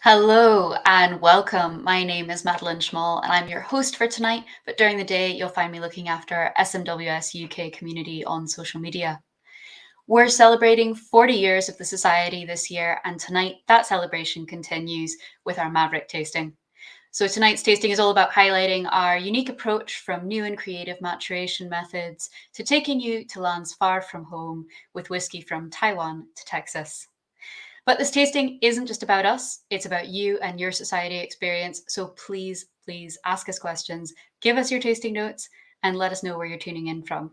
Hello and welcome. My name is Madeline Schmall and I'm your host for tonight, but during the day you'll find me looking after SMWS UK community on social media. We're celebrating 40 years of the Society this year, and tonight that celebration continues with our Maverick tasting. So tonight's tasting is all about highlighting our unique approach from new and creative maturation methods to taking you to lands far from home with whiskey from Taiwan to Texas. But this tasting isn't just about us, it's about you and your society experience. So please ask us questions, give us your tasting notes, and let us know where you're tuning in from.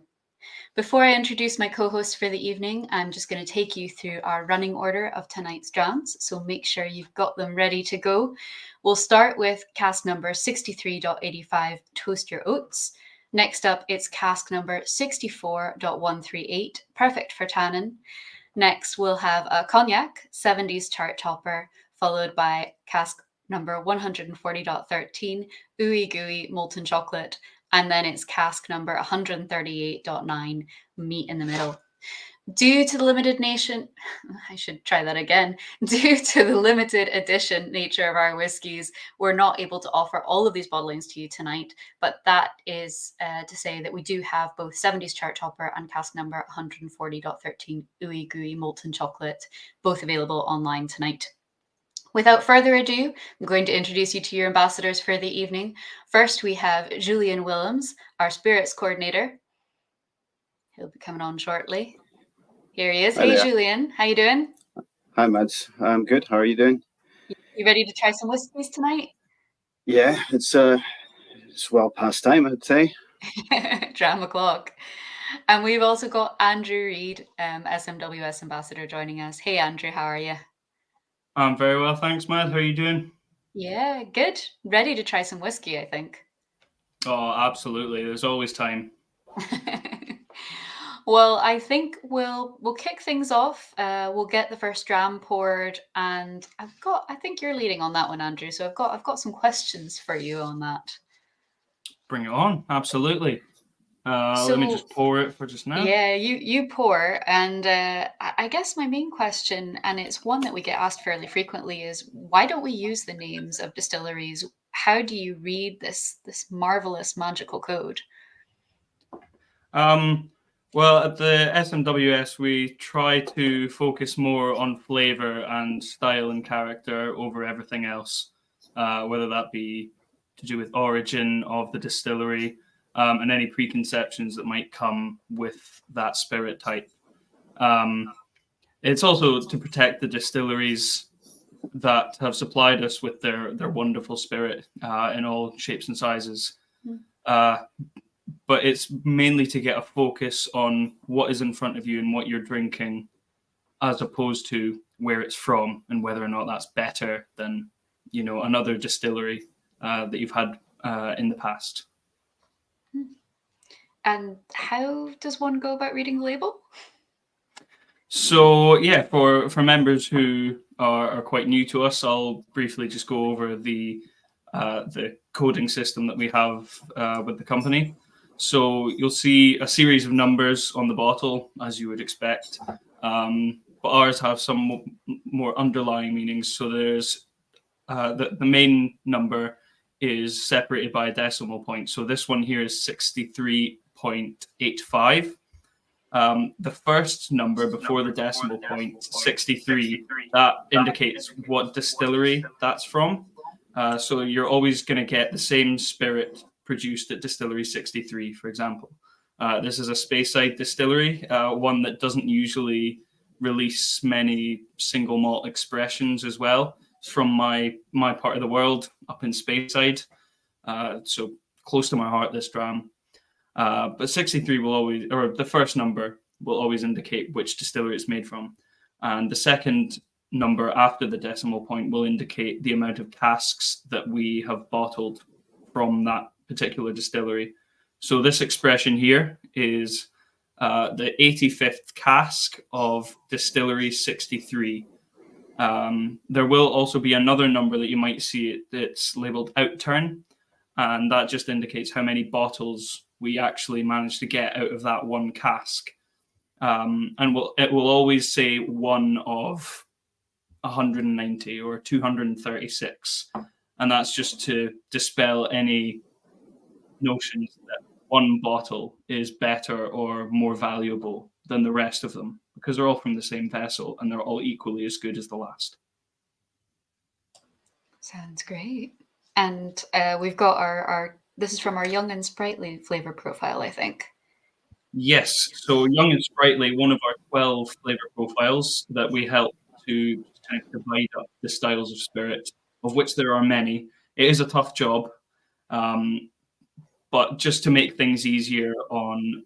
Before I introduce my co host for the evening, I'm just going to take you through our running order of tonight's drams. So make sure you've got them ready to go. We'll start with cask number 63.85, Toast Your Oats. Next up, it's cask number 64.138, Perfect for Tannin. Next, we'll have a Cognac, 70s chart topper, followed by cask number 140.13, Ooey-gooey molten chocolate, and then it's cask number 138.9, meat in the middle. Due to the limited nation, I should try that again. Due to the limited edition nature of our whiskies, we're not able to offer all of these bottlings to you tonight, but that is to say that we do have both 70s chart topper and cask number 140.13 Ooey-gooey molten chocolate, both available online tonight. Without further ado, I'm going to introduce you to your ambassadors for the evening. First, we have Julian Willems, our spirits coordinator. He'll be coming on shortly. Here he is. Hi Hey, there. Julian. How you doing? Hi, Mads. I'm good. How are you doing? You ready to try some whiskeys tonight? Yeah, it's well past time, I'd say. Dram o'clock. And we've also got Andrew Reid, SMWS ambassador, joining us. Hey, Andrew, how are you? I'm very well, thanks, Matt. How are you doing? Yeah, good. Ready to try some whiskey, I think. Oh, absolutely. There's always time. Well, I think we'll kick things off. We'll get the first dram poured, and I think you're leading on that one, Andrew. So I've got some questions for you on that. Bring it on. Absolutely. Let me just pour it for just now. Yeah, you pour, and I guess my main question, and it's one that we get asked fairly frequently, is why don't we use the names of distilleries? How do you read this marvelous magical code? Well, at the SMWS, we try to focus more on flavor and style and character over everything else, whether that be to do with origin of the distillery and any preconceptions that might come with that spirit type. It's also to protect the distilleries that have supplied us with their wonderful spirit in all shapes and sizes. But it's mainly to get a focus on what is in front of you and what you're drinking, as opposed to where it's from and whether or not that's better than, another distillery that you've had in the past. And how does one go about reading the label? So yeah, for members who are quite new to us, I'll briefly just go over the coding system that we have with the company. So you'll see a series of numbers on the bottle, as you would expect, but ours have some more underlying meanings. So there's the main number is separated by a decimal point. So this one here is 63.85. The first number before the decimal point, 63, that indicates what distillery that's from. So you're always going to get the same spirit produced at Distillery 63, for example. This is a Speyside distillery, one that doesn't usually release many single malt expressions as well. It's from my part of the world, up in Speyside, so close to my heart, this dram. But 63 will always, or the first number will always indicate which distillery it's made from. And the second number after the decimal point will indicate the amount of casks that we have bottled from that particular distillery. So this expression here is the 85th cask of Distillery 63. There will also be another number that you might see that's labeled outturn, and that just indicates how many bottles we actually managed to get out of that one cask. And it will always say one of 190 or 236. And that's just to dispel any notions that one bottle is better or more valuable than the rest of them, because they're all from the same vessel and they're all equally as good as the last. Sounds great. And we've got our this is from our Young and Sprightly flavor profile, I think. Yes, so Young and Sprightly, one of our 12 flavor profiles that we help to kind of divide up the styles of spirit, of which there are many. It is a tough job, but just to make things easier on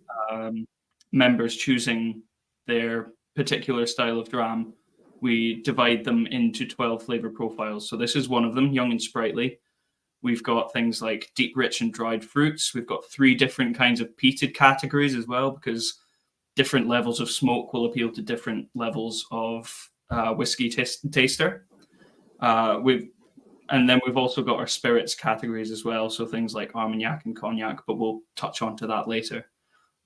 members choosing their particular style of dram, we divide them into 12 flavor profiles. So this is one of them, Young and Sprightly. We've got things like deep, rich, and dried fruits. We've got 3 different kinds of peated categories as well, because different levels of smoke will appeal to different levels of whiskey taster. And then we've also got our spirits categories as well, so things like Armagnac and Cognac, but we'll touch on to that later.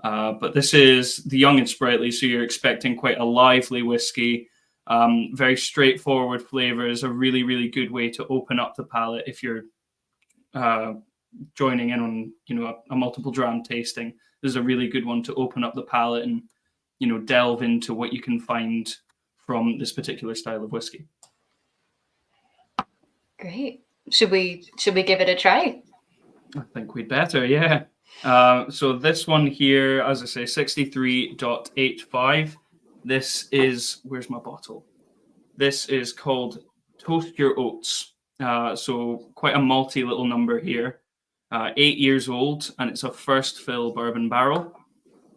But this is the Young and Sprightly, so you're expecting quite a lively whiskey, very straightforward flavors, a really, really good way to open up the palate if you're joining in on a multiple dram tasting. This is a really good one to open up the palate and delve into what you can find from this particular style of whiskey. Great. Should we give it a try? I think we'd better, yeah. So this one here, as I say, 63.85. This is, where's my bottle? This is called Toast Your Oats. So quite a malty little number here. 8 years old, and it's a first fill bourbon barrel.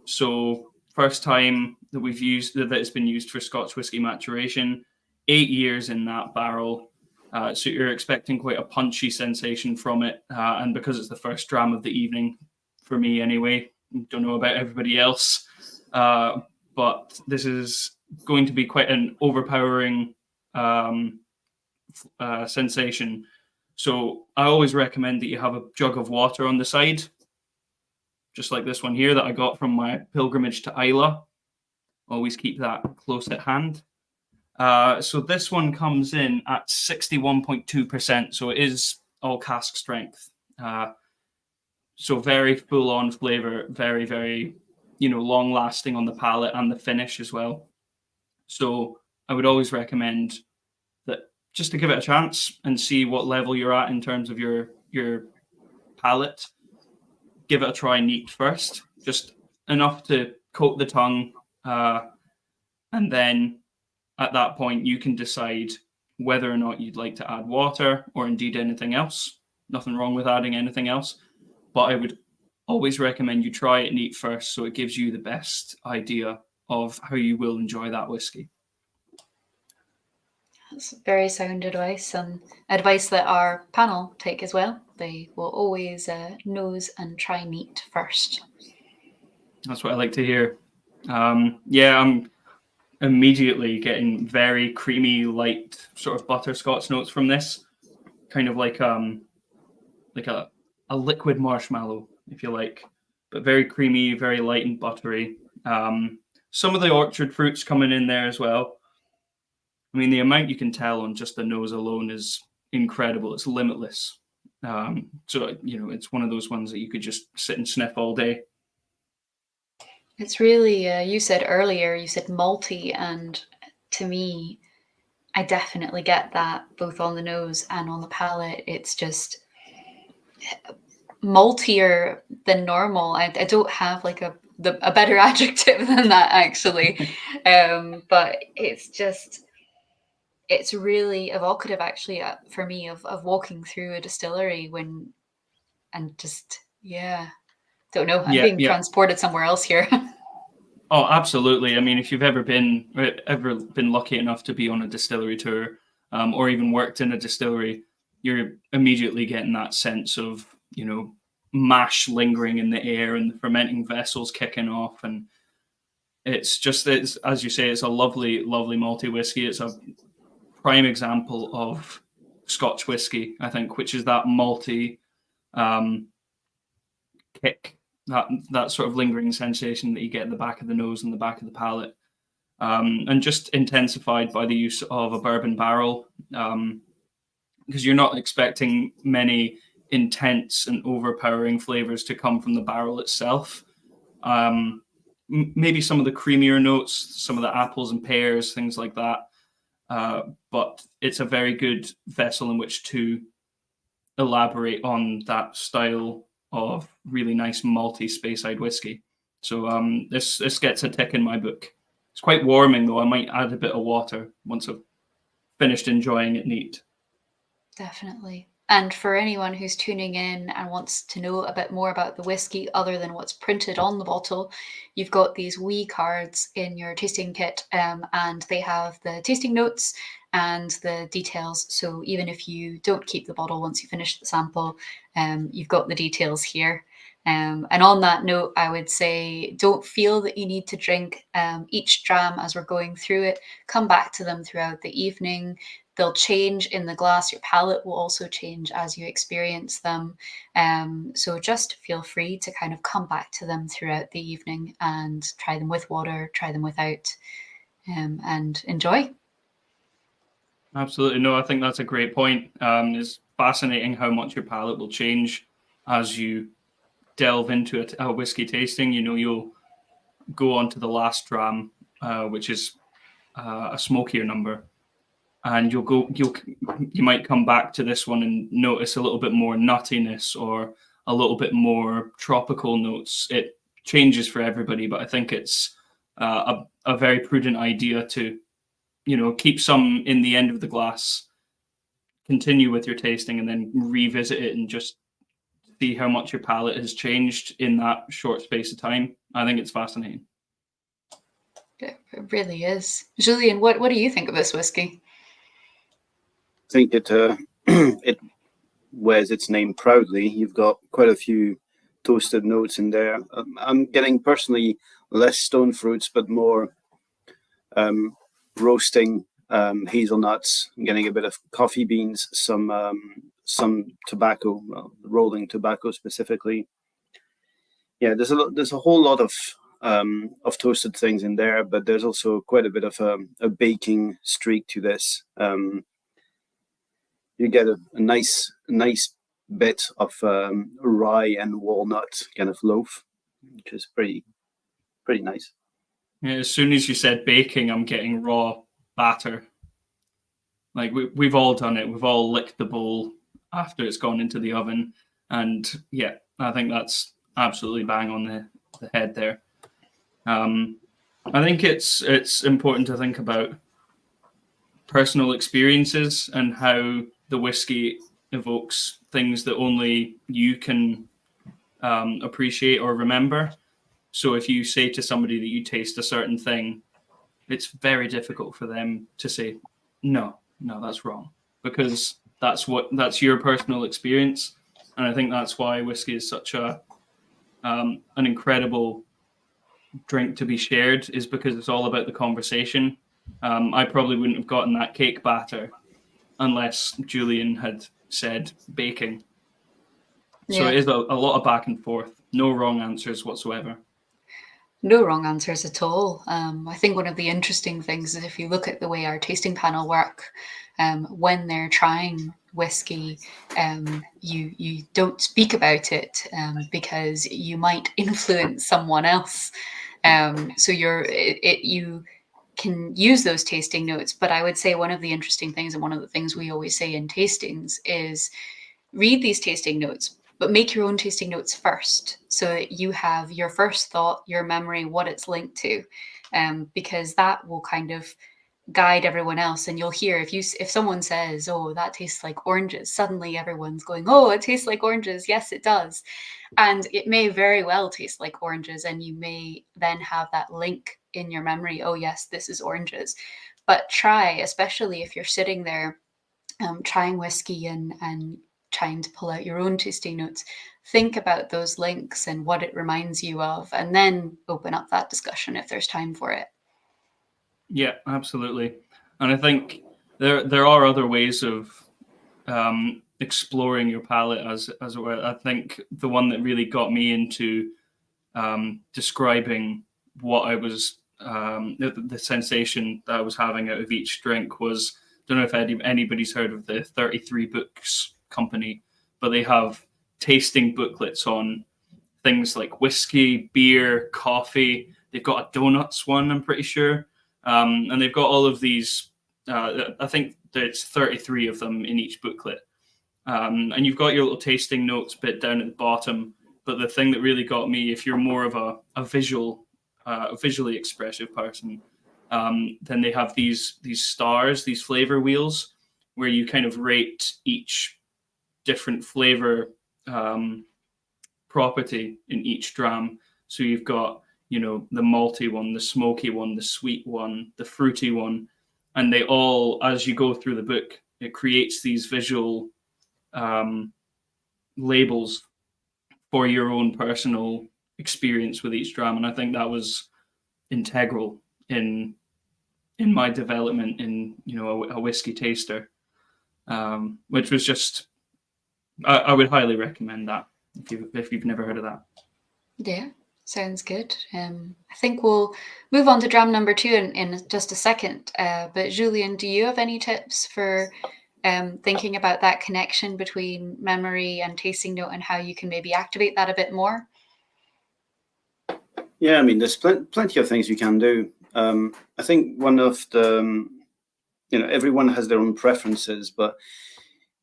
So first time that that it's been used for Scotch whiskey maturation. 8 years in that barrel. So you're expecting quite a punchy sensation from it. And because it's the first dram of the evening, for me anyway, don't know about everybody else, but this is going to be quite an overpowering sensation. So I always recommend that you have a jug of water on the side, just like this one here that I got from my pilgrimage to Islay. Always keep that close at hand. So this one comes in at 61.2%, so it is all cask strength. So very full-on flavor, very, very, long-lasting on the palate and the finish as well. So I would always recommend that just to give it a chance and see what level you're at in terms of your palate. Give it a try neat first, just enough to coat the tongue, and then at that point you can decide whether or not you'd like to add water or indeed anything else. Nothing wrong with adding anything else, but I would always recommend you try it neat first, so it gives you the best idea of how you will enjoy that whiskey. That's very sound advice, and advice that our panel take as well. They will always nose and try neat first. That's what I like to hear. Yeah, I'm immediately getting very creamy, light sort of butterscotch notes from this, kind of like a liquid marshmallow, if you like, but very creamy, very light and buttery. Some of the orchard fruits coming in there as well. I mean, the amount you can tell on just the nose alone is incredible. It's limitless. So, it's one of those ones that you could just sit and sniff all day. It's really, you said earlier, you said malty, and to me, I definitely get that both on the nose and on the palate. It's just maltier than normal. I don't have like a better adjective than that, actually. But it's really evocative, actually, for me, of walking through a distillery don't know. I'm being transported somewhere else here. Oh, absolutely. I mean, if you've ever been lucky enough to be on a distillery tour, or even worked in a distillery, you're immediately getting that sense of, mash lingering in the air and the fermenting vessels kicking off. And it's as you say, it's a lovely, lovely malty whiskey. It's a prime example of Scotch whiskey, I think, which is that malty kick, that sort of lingering sensation that you get at the back of the nose and the back of the palate. and just intensified by the use of a bourbon barrel, because you're not expecting many intense and overpowering flavors to come from the barrel itself. Maybe some of the creamier notes, some of the apples and pears, things like that. But it's a very good vessel in which to elaborate on that style of really nice malty Speyside whiskey. So this gets a tick in my book. It's quite warming though. I might add a bit of water once I've finished enjoying it neat. Definitely. And for anyone who's tuning in and wants to know a bit more about the whiskey other than what's printed on the bottle, you've got these wee cards in your tasting kit, and they have the tasting notes and the details. So even if you don't keep the bottle once you finish the sample, you've got the details here. And on that note, I would say don't feel that you need to drink each dram as we're going through it. Come back to them throughout the evening. They'll change in the glass. Your palate will also change as you experience them. So just feel free to kind of come back to them throughout the evening and try them with water, try them without, and enjoy. Absolutely. No, I think that's a great point. It's fascinating how much your palate will change as you delve into a whiskey tasting. You'll go on to the last dram, which is a smokier number. And you might come back to this one and notice a little bit more nuttiness or a little bit more tropical notes. It changes for everybody, but I think it's a very prudent idea to, keep some in the end of the glass, continue with your tasting, and then revisit it and just see how much your palate has changed in that short space of time. I think it's fascinating. It really is. Julian, what do you think of this whiskey? I think it it wears its name proudly. You've got quite a few toasted notes in there. I'm getting personally less stone fruits, but more roasting hazelnuts. I'm getting a bit of coffee beans, some tobacco, rolling tobacco specifically. Yeah, there's a whole lot of toasted things in there, but there's also quite a bit of a baking streak to this. You get a nice bit of rye and walnut kind of loaf, which is pretty nice. Yeah, as soon as you said baking, I'm getting raw batter. Like we've all done it. We've all licked the bowl after it's gone into the oven, and yeah, I think that's absolutely bang on the head there. I think it's important to think about personal experiences and how the whiskey evokes things that only you can appreciate or remember. So if you say to somebody that you taste a certain thing, it's very difficult for them to say, no, that's wrong, because that's your personal experience. And I think that's why whiskey is such an incredible drink to be shared, is because it's all about the conversation. I probably wouldn't have gotten that cake batter unless Julian had said baking. So it is a lot of back and forth. No wrong answers whatsoever. No wrong answers at all. I think one of the interesting things is if you look at the way our tasting panel work, when they're trying whiskey, you don't speak about it because you might influence someone else. So you can use those tasting notes. But I would say one of the interesting things, and one of the things we always say in tastings, is read these tasting notes, but make your own tasting notes first, so that you have your first thought, your memory, what it's linked to, because that will kind of guide everyone else. And you'll hear if someone says, "Oh, that tastes like oranges," suddenly everyone's going, "Oh, it tastes like oranges." Yes, it does. And it may very well taste like oranges, and you may then have that link in your memory. Oh, yes, this is oranges. But try, especially if you're sitting there trying whiskey and trying to pull out your own tasting notes, think about those links and what it reminds you of, and then open up that discussion if there's time for it. Yeah, absolutely. And I think there are other ways of exploring your palate, as it were. I think the one that really got me into describing what I was the sensation that I was having out of each drink was, I don't know if anybody's heard of the 33 Books company, but they have tasting booklets on things like whiskey, beer, coffee. They've got a donuts one, I'm pretty sure. And they've got all of these, I think there's 33 of them in each booklet. And you've got your little tasting notes bit down at the bottom. But the thing that really got me, if you're more of a visually expressive person, then they have these stars, these flavor wheels, where you kind of rate each different flavor property in each dram. So you've got, the malty one, the smoky one, the sweet one, the fruity one, and they all, as you go through the book, it creates these visual labels for your own personal experience with each dram. And I think that was integral in my development in, a whiskey taster, which was just, I would highly recommend that if you've never heard of that. Yeah, sounds good. I think we'll move on to dram number 2 in just a second. But Julian, do you have any tips for thinking about that connection between memory and tasting note and how you can maybe activate that a bit more? Yeah, I mean, there's plenty of things you can do. I think one of the, everyone has their own preferences, but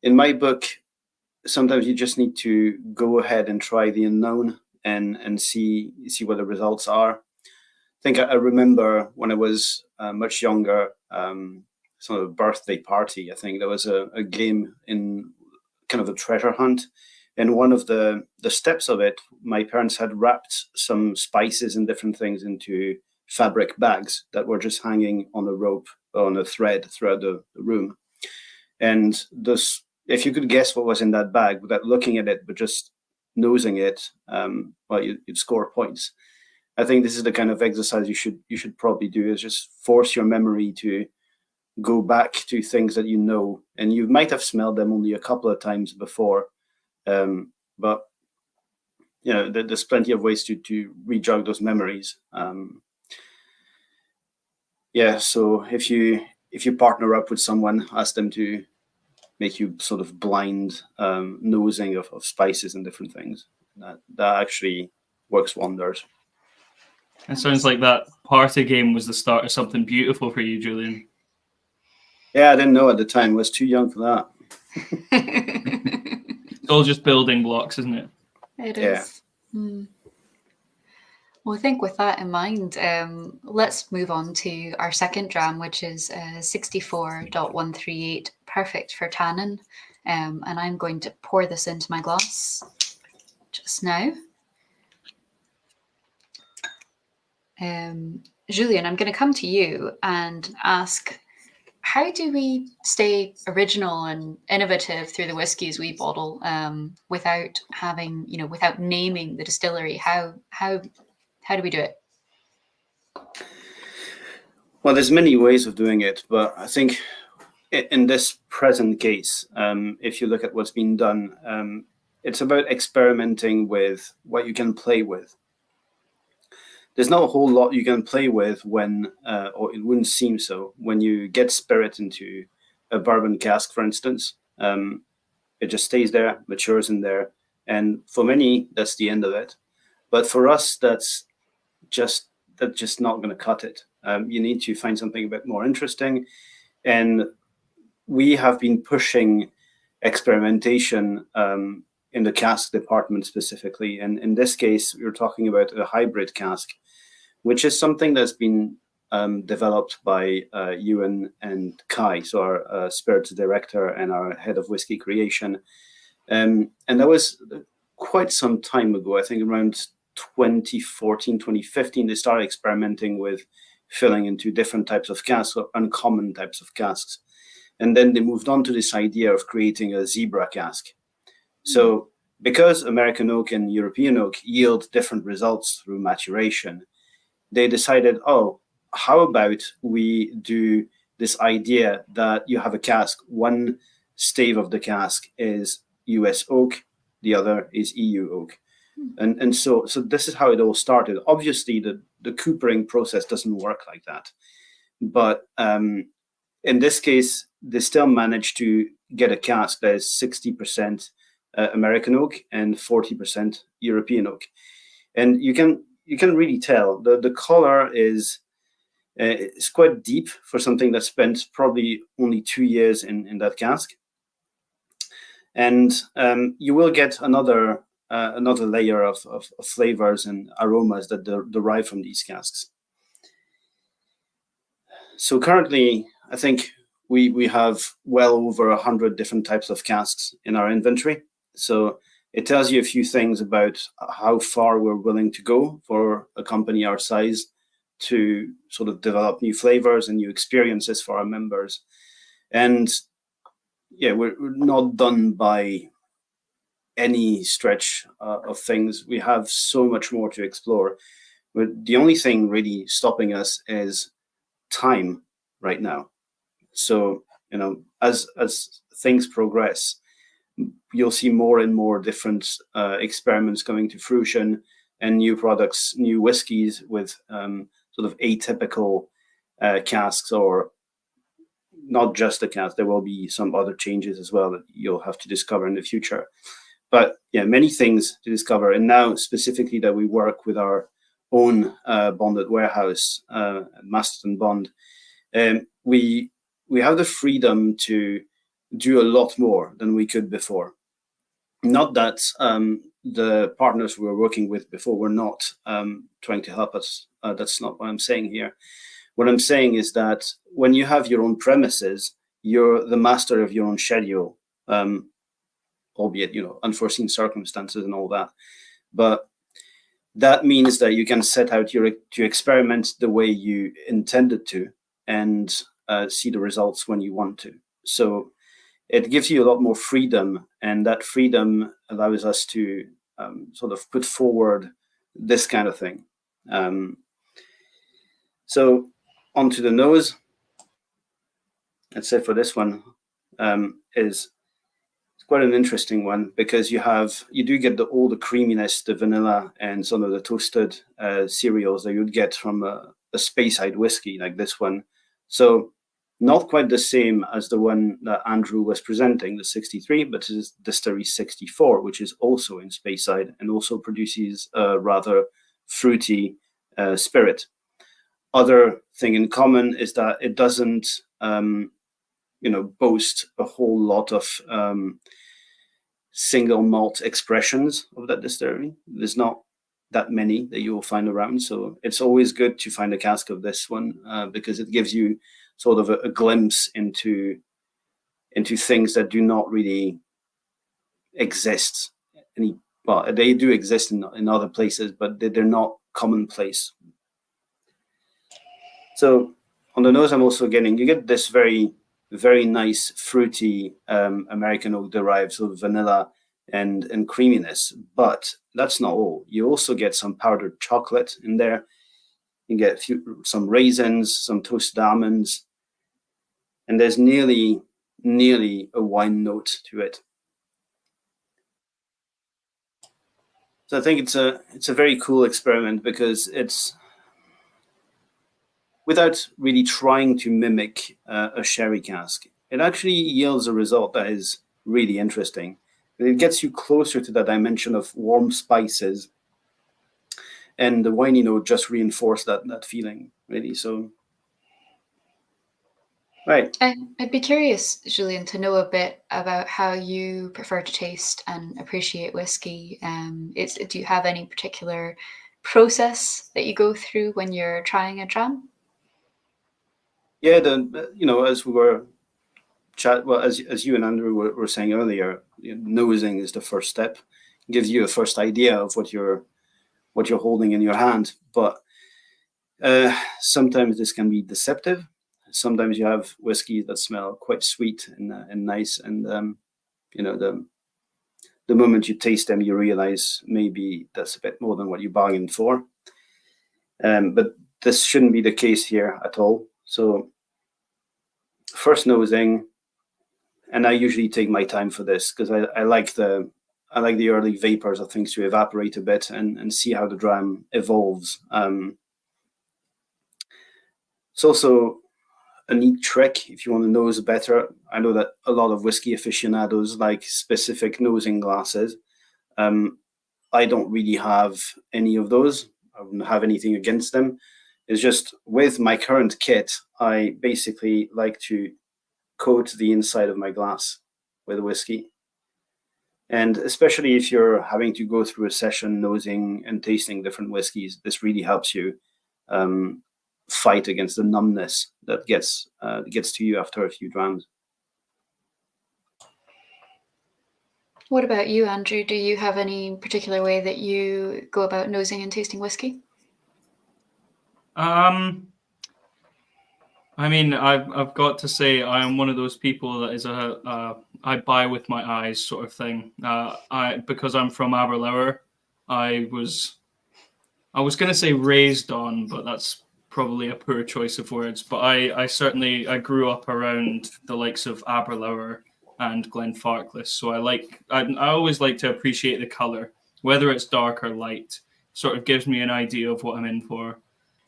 in my book, sometimes you just need to go ahead and try the unknown and see what the results are. I think I remember when I was much younger, sort of a birthday party. I think there was a game in kind of a treasure hunt. And one of the steps of it, my parents had wrapped some spices and different things into fabric bags that were just hanging on a rope, on a thread throughout the room. And if you could guess what was in that bag without looking at it, but just nosing it, you'd score points. I think this is the kind of exercise you should probably do, is just force your memory to go back to things that you know, and you might have smelled them only a couple of times before. But there's plenty of ways to re-jog those memories. So if you partner up with someone, ask them to make you sort of blind nosing of spices and different things. That actually works wonders. It sounds like that party game was the start of something beautiful for you, Julian. Yeah, I didn't know at the time. I was too young for that. It's all just building blocks, isn't it? It is. Yeah. Well, I think with that in mind, let's move on to our second dram, which is 64.138, perfect for tannin. And I'm going to pour this into my glass just now. Julian, I'm going to come to you and ask, how do we stay original and innovative through the whiskies we bottle without having, without naming the distillery? How do we do it? Well, there's many ways of doing it, but I think in this present case, if you look at what's been done, it's about experimenting with what you can play with. There's not a whole lot you can play with when, or it wouldn't seem so, when you get spirit into a bourbon cask, for instance. It just stays there, matures in there. And for many, that's the end of it. But for us, that's just not going to cut it. You need to find something a bit more interesting. And we have been pushing experimentation in the cask department specifically. And in this case, we're talking about a hybrid cask, which is something that's been developed by Ewan and Kai, so our spirits director and our head of whiskey creation. And that was quite some time ago, I think around 2014, 2015, they started experimenting with filling into different types of casks, or uncommon types of casks. And then they moved on to this idea of creating a zebra cask. So because American oak and European oak yield different results through maturation, they decided, how about we do this idea that you have a cask, one stave of the cask is US oak, the other is EU oak. And so this is how it all started. Obviously, the coopering process doesn't work like that. But in this case, they still managed to get a cask that is 60% American oak and 40% European oak, and you can really tell the color is it's quite deep for something that spent probably only 2 years in that cask, and you will get another layer of flavors and aromas that derive from these casks. So currently, I think we have well over 100 different types of casks in our inventory. So it tells you a few things about how far we're willing to go for a company our size to sort of develop new flavors and new experiences for our members. And yeah, we're not done by any stretch of things. We have so much more to explore. But the only thing really stopping us is time right now. So, you know, as things progress, you'll see more and more different experiments coming to fruition, and new products, new whiskies with sort of atypical casks, or not just a cask. There will be some other changes as well that you'll have to discover in the future. But yeah, many things to discover. And now specifically that we work with our own bonded warehouse, Masterton Bond, we have the freedom to do a lot more than we could before. Not that the partners we were working with before were not trying to help us. That's not what I'm saying here. What I'm saying is that when you have your own premises, you're the master of your own schedule, albeit, you know, unforeseen circumstances and all that. But that means that you can set out to experiment the way you intended to, and see the results when you want to. So it gives you a lot more freedom, and that freedom allows us to sort of put forward this kind of thing. So onto the nose. Let's say for this one is quite an interesting one, because you do get all the creaminess, the vanilla, and some of the toasted cereals that you'd get from a Speyside whiskey like this one. So not quite the same as the one that Andrew was presenting, the 63, but it is Distillery 64, which is also in Speyside and also produces a rather fruity spirit. Other thing in common is that it doesn't, boast a whole lot of single malt expressions of that distillery. There's not that many that you will find around. So it's always good to find a cask of this one because it gives you sort of a glimpse into things that do not really exist. Well, they do exist in other places, but they're not commonplace. So on the nose, I'm also you get this very, very nice fruity American oak derived sort of vanilla and creaminess, but that's not all. You also get some powdered chocolate in there. You get some raisins, some toasted almonds, and there's nearly a wine note to it. So I think it's a very cool experiment, because it's without really trying to mimic a sherry cask. It actually yields a result that is really interesting. It gets you closer to that dimension of warm spices, and the winey note just reinforced that feeling, really. So, right. I'd be curious, Julian, to know a bit about how you prefer to taste and appreciate whiskey. Do you have any particular process that you go through when you're trying a dram? Yeah, as we were as you and Andrew were saying earlier, nosing is the first step. It gives you a first idea of what you're holding in your hand. But sometimes this can be deceptive. Sometimes you have whiskey that smell quite sweet and nice, and the moment you taste them, you realize maybe that's a bit more than what you bargained for. But this shouldn't be the case here at all. So first nosing, and I usually take my time for this, because I like the early vapors of things to evaporate a bit and see how the dram evolves. It's also a neat trick if you want to nose better. I know that a lot of whiskey aficionados like specific nosing glasses. I don't really have any of those. I wouldn't have anything against them. It's just with my current kit, I basically like to coat the inside of my glass with whiskey. And especially if you're having to go through a session nosing and tasting different whiskeys, this really helps you fight against the numbness that gets to you after a few drams. What about you, Andrew? Do you have any particular way that you go about nosing and tasting whiskey? I mean, I've got to say I am one of those people that is I buy with my eyes sort of thing. Because I'm from Aberlour, I was going to say raised on, but that's probably a poor choice of words. But I certainly grew up around the likes of Aberlour and Glenfarclas, so I always like to appreciate the color, whether it's dark or light. Sort of gives me an idea of what I'm in for.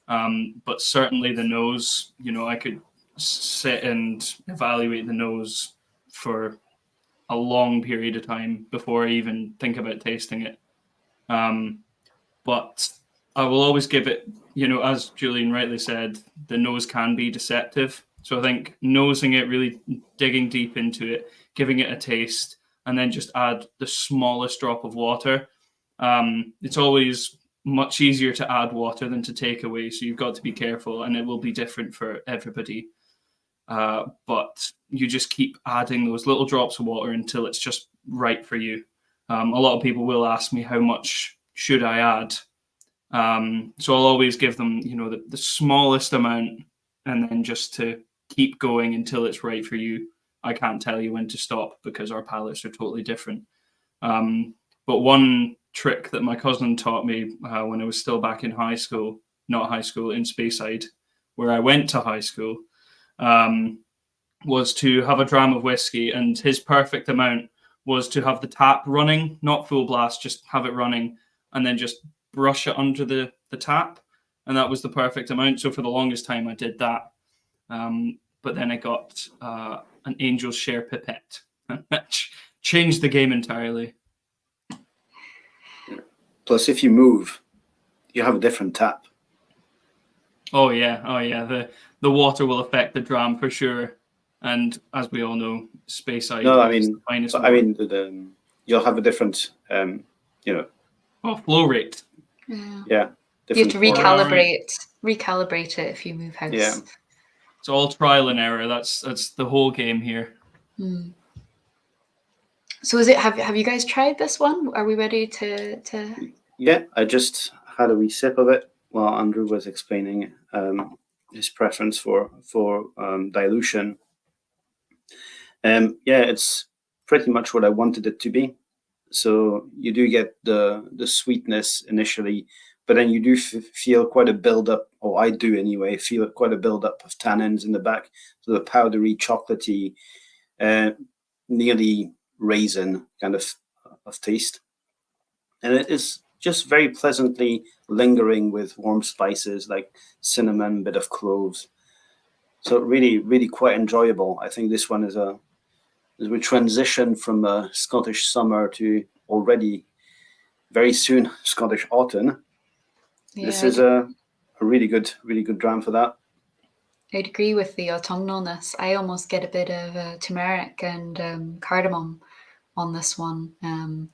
But certainly the nose, I could sit and evaluate the nose for a long period of time before I even think about tasting it. But I will always give it, as Julian rightly said, the nose can be deceptive. So I think nosing it, really digging deep into it, giving it a taste, and then just add the smallest drop of water. It's always much easier to add water than to take away, so you've got to be careful, and it will be different for everybody. But you just keep adding those little drops of water until it's just right for you. A lot of people will ask me, how much should I add? So I'll always give them, the smallest amount, and then just to keep going until it's right for you. I can't tell you when to stop because our palates are totally different. But one trick that my cousin taught me when I was still back in in Speyside, where I went to high school, was to have a dram of whiskey, and his perfect amount was to have the tap running, not full blast, just have it running, and then just brush it under the tap, and that was the perfect amount. So for the longest time I did that, but then I got an Angel's Share pipette, which changed the game entirely. Plus, if you move, you have a different tap. Oh yeah. The water will affect the dram for sure, and as we all know, Speyside. No, I mean, you'll have a different, flow rate. Yeah. You have to recalibrate it if you move house. Yeah. It's all trial and error. That's the whole game here. So have you guys tried this one? Are we ready to? Yeah, I just had a wee sip of it while Andrew was explaining his preference for dilution. Yeah, it's pretty much what I wanted it to be. So you do get the sweetness initially, but then you do feel quite a build-up, or I do anyway, feel quite a build-up of tannins in the back, so the powdery, chocolatey, nearly raisin kind of taste. And it is just very pleasantly lingering with warm spices like cinnamon, bit of cloves. So really, really quite enjoyable. I think this one is as we transition from a Scottish summer to already very soon Scottish autumn. Yeah, this is a really good dram for that. I'd agree with the autumnalness. I almost get a bit of turmeric and cardamom on this one.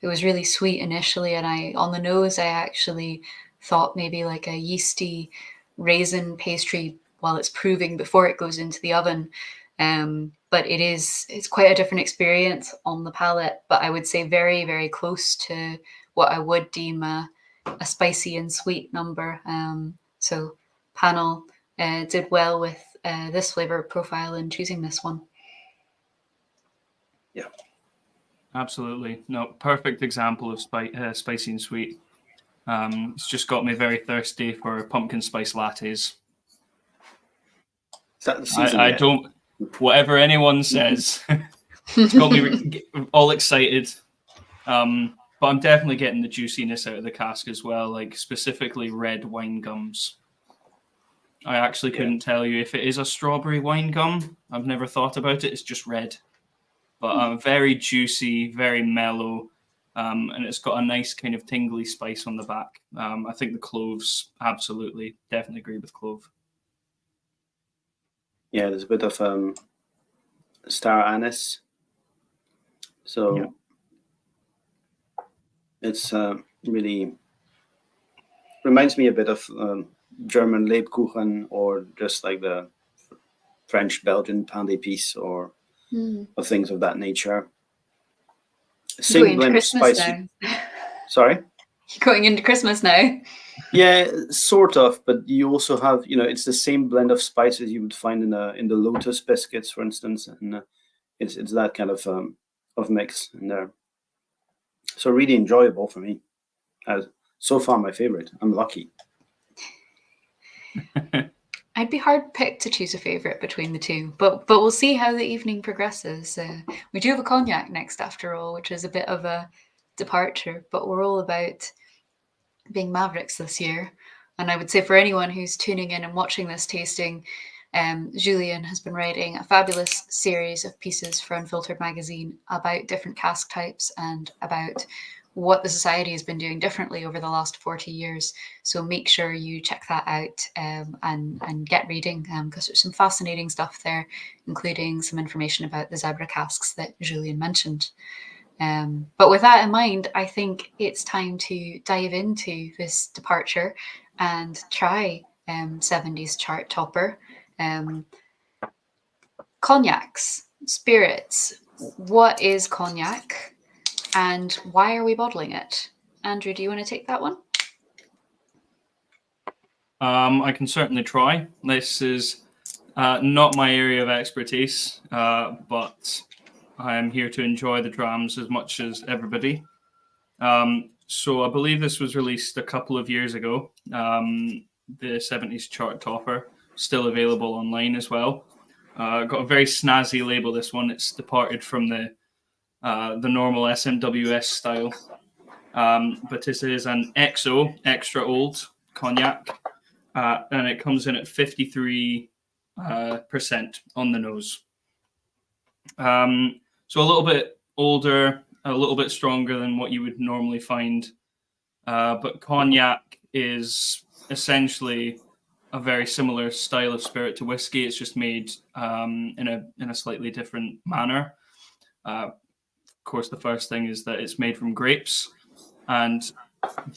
It was really sweet initially, and on the nose I actually thought maybe like a yeasty raisin pastry while it's proving before it goes into the oven. But it's quite a different experience on the palate, but I would say very, very close to what I would deem a spicy and sweet number. So panel did well with this flavor profile in choosing this one. Yeah. Absolutely. No, perfect example of spicy and sweet. It's just got me very thirsty for pumpkin spice lattes. Is that the season I don't, whatever anyone says, it's got me all excited. But I'm definitely getting the juiciness out of the cask as well, like specifically red wine gums. I actually couldn't tell you if it is a strawberry wine gum. I've never thought about it. It's just red. But very juicy, very mellow, and it's got a nice kind of tingly spice on the back. I think the cloves, absolutely, definitely agree with clove. Yeah, there's a bit of star anise. So it's really reminds me a bit of German Lebkuchen, or just like the French Belgian pain d'épices, or things of that nature. Same blend of spicy. Sorry? You're going into Christmas now. Yeah, sort of, but you also have, it's the same blend of spices you would find in the Lotus biscuits, for instance, and it's that kind of mix in there. So really enjoyable for me. So far, my favorite. I'm lucky. I'd be hard picked to choose a favorite between the two, but we'll see how the evening progresses. We do have a cognac next, after all, which is a bit of a departure, but we're all about being Mavericks this year. And I would say for anyone who's tuning in and watching this tasting, Julien has been writing a fabulous series of pieces for Unfiltered magazine about different cask types and about what the society has been doing differently over the last 40 years. So make sure you check that out and get reading, because there's some fascinating stuff there, including some information about the zebra casks that Julien mentioned. But with that in mind, I think it's time to dive into this departure and try 70s chart topper. Cognacs, spirits. What is cognac and why are we bottling it? Andrew, do you want to take that one? I can certainly try. This is not my area of expertise, but I am here to enjoy the drams as much as everybody. So I believe this was released a couple of years ago. The 70s chart topper, still available online as well. Got a very snazzy label, this one. It's departed from the normal SMWS style. But this is an XO, extra old cognac, and it comes in at 53% on the nose. So a little bit older, a little bit stronger than what you would normally find. But cognac is essentially a very similar style of spirit to whiskey. It's just made in a slightly different manner. Of course, the first thing is that it's made from grapes, and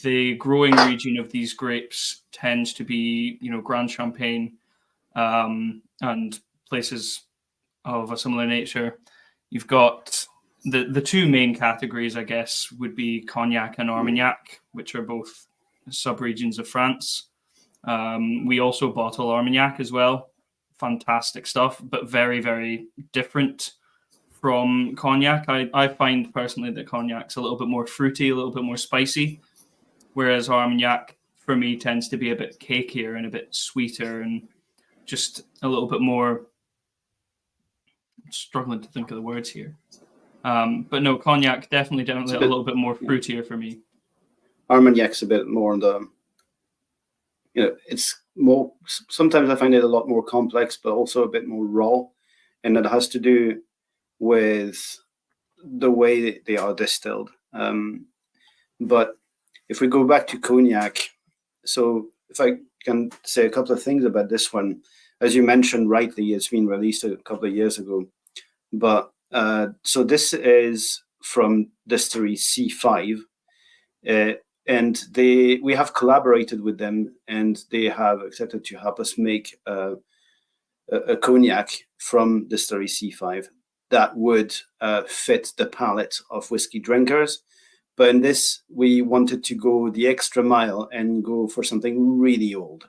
the growing region of these grapes tends to be, Grand Champagne and places of a similar nature. You've got the two main categories, I guess, would be Cognac and Armagnac, which are both subregions of France. We also bottle Armagnac as well. Fantastic stuff, but very, very different from Cognac. I find personally that Cognac's a little bit more fruity, a little bit more spicy, whereas Armagnac, for me, tends to be a bit cakier and a bit sweeter and just a little bit more... I'm struggling to think of the words here. But no, Cognac, definitely a little bit more fruitier for me. Armagnac's a bit more on the... it's more... Sometimes I find it a lot more complex, but also a bit more raw. And it has to do with the way they are distilled. But if we go back to Cognac, so if I can say a couple of things about this one, as you mentioned rightly, it's been released a couple of years ago. But so this is from distillery C5, and we have collaborated with them, and they have accepted to help us make a cognac from distillery C5 that would fit the palate of whiskey drinkers. But in this, we wanted to go the extra mile and go for something really old.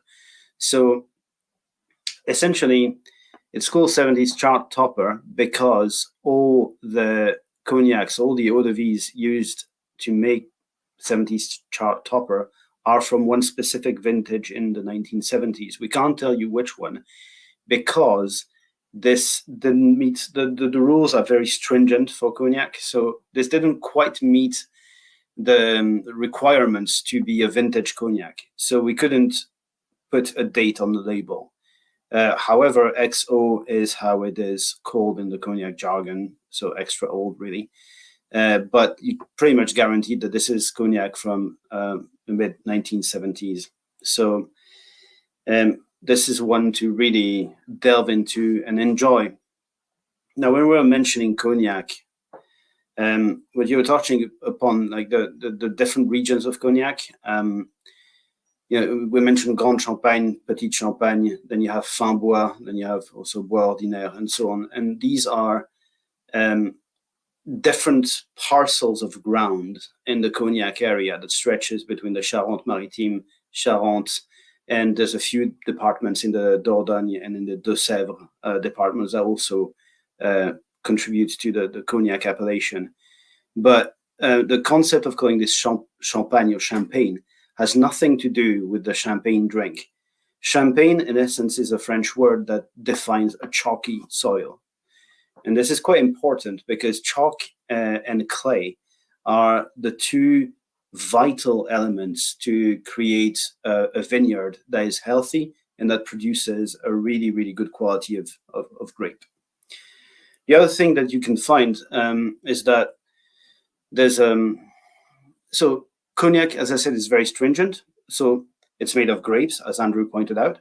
So essentially, it's called 70s chart topper because all the cognacs, all the eau de vies used to make 70s chart topper are from one specific vintage in the 1970s. We can't tell you which one because this didn't meet, the rules are very stringent for cognac. So this didn't quite meet the requirements to be a vintage cognac. So we couldn't put a date on the label. However, XO is how it is called in the cognac jargon, so extra old, really. But you pretty much guaranteed that this is cognac from the mid 1970s. So this is one to really delve into and enjoy. Now, when we were mentioning cognac, what you were touching upon, like the different regions of cognac, we mentioned Grand Champagne, Petit Champagne, then you have Fin Bois, then you have also Bois Ordinaire, and so on. And these are different parcels of ground in the cognac area that stretches between the Charente-Maritime, Charente, and there's a few departments in the Dordogne and in the Deux-Sèvres departments that also contribute to the cognac appellation. But the concept of calling this champagne or champagne has nothing to do with the champagne drink. Champagne, in essence, is a French word that defines a chalky soil. And this is quite important because chalk and clay are the two vital elements to create a vineyard that is healthy and that produces a really, really good quality of grape. The other thing that you can find is that there's so cognac, as I said, is very stringent. So it's made of grapes, as Andrew pointed out,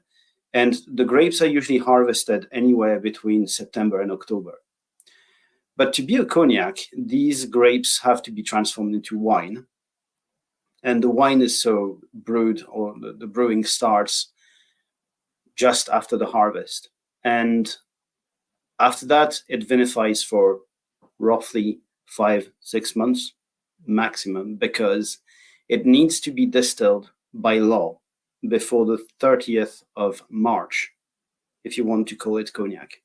and the grapes are usually harvested anywhere between September and October. But to be a cognac, these grapes have to be transformed into wine. And the wine is so brewed, or the brewing starts just after the harvest. And after that, it vinifies for roughly 5-6 months maximum, because it needs to be distilled by law before the 30th of March, if you want to call it cognac.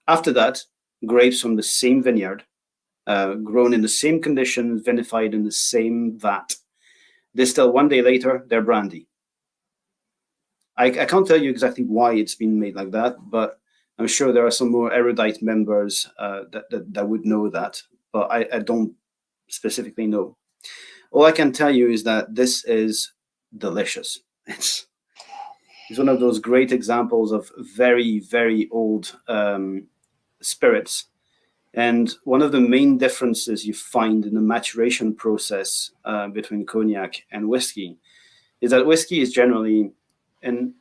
After that, grapes from the same vineyard, grown in the same conditions, vinified in the same vat, distilled one day later, they're brandy. I can't tell you exactly why it's been made like that, but I'm sure there are some more erudite members that would know that, but I don't specifically know. All I can tell you is that this is delicious. It's one of those great examples of very, very old spirits. And one of the main differences you find in the maturation process between cognac and whiskey is that whiskey is generally, and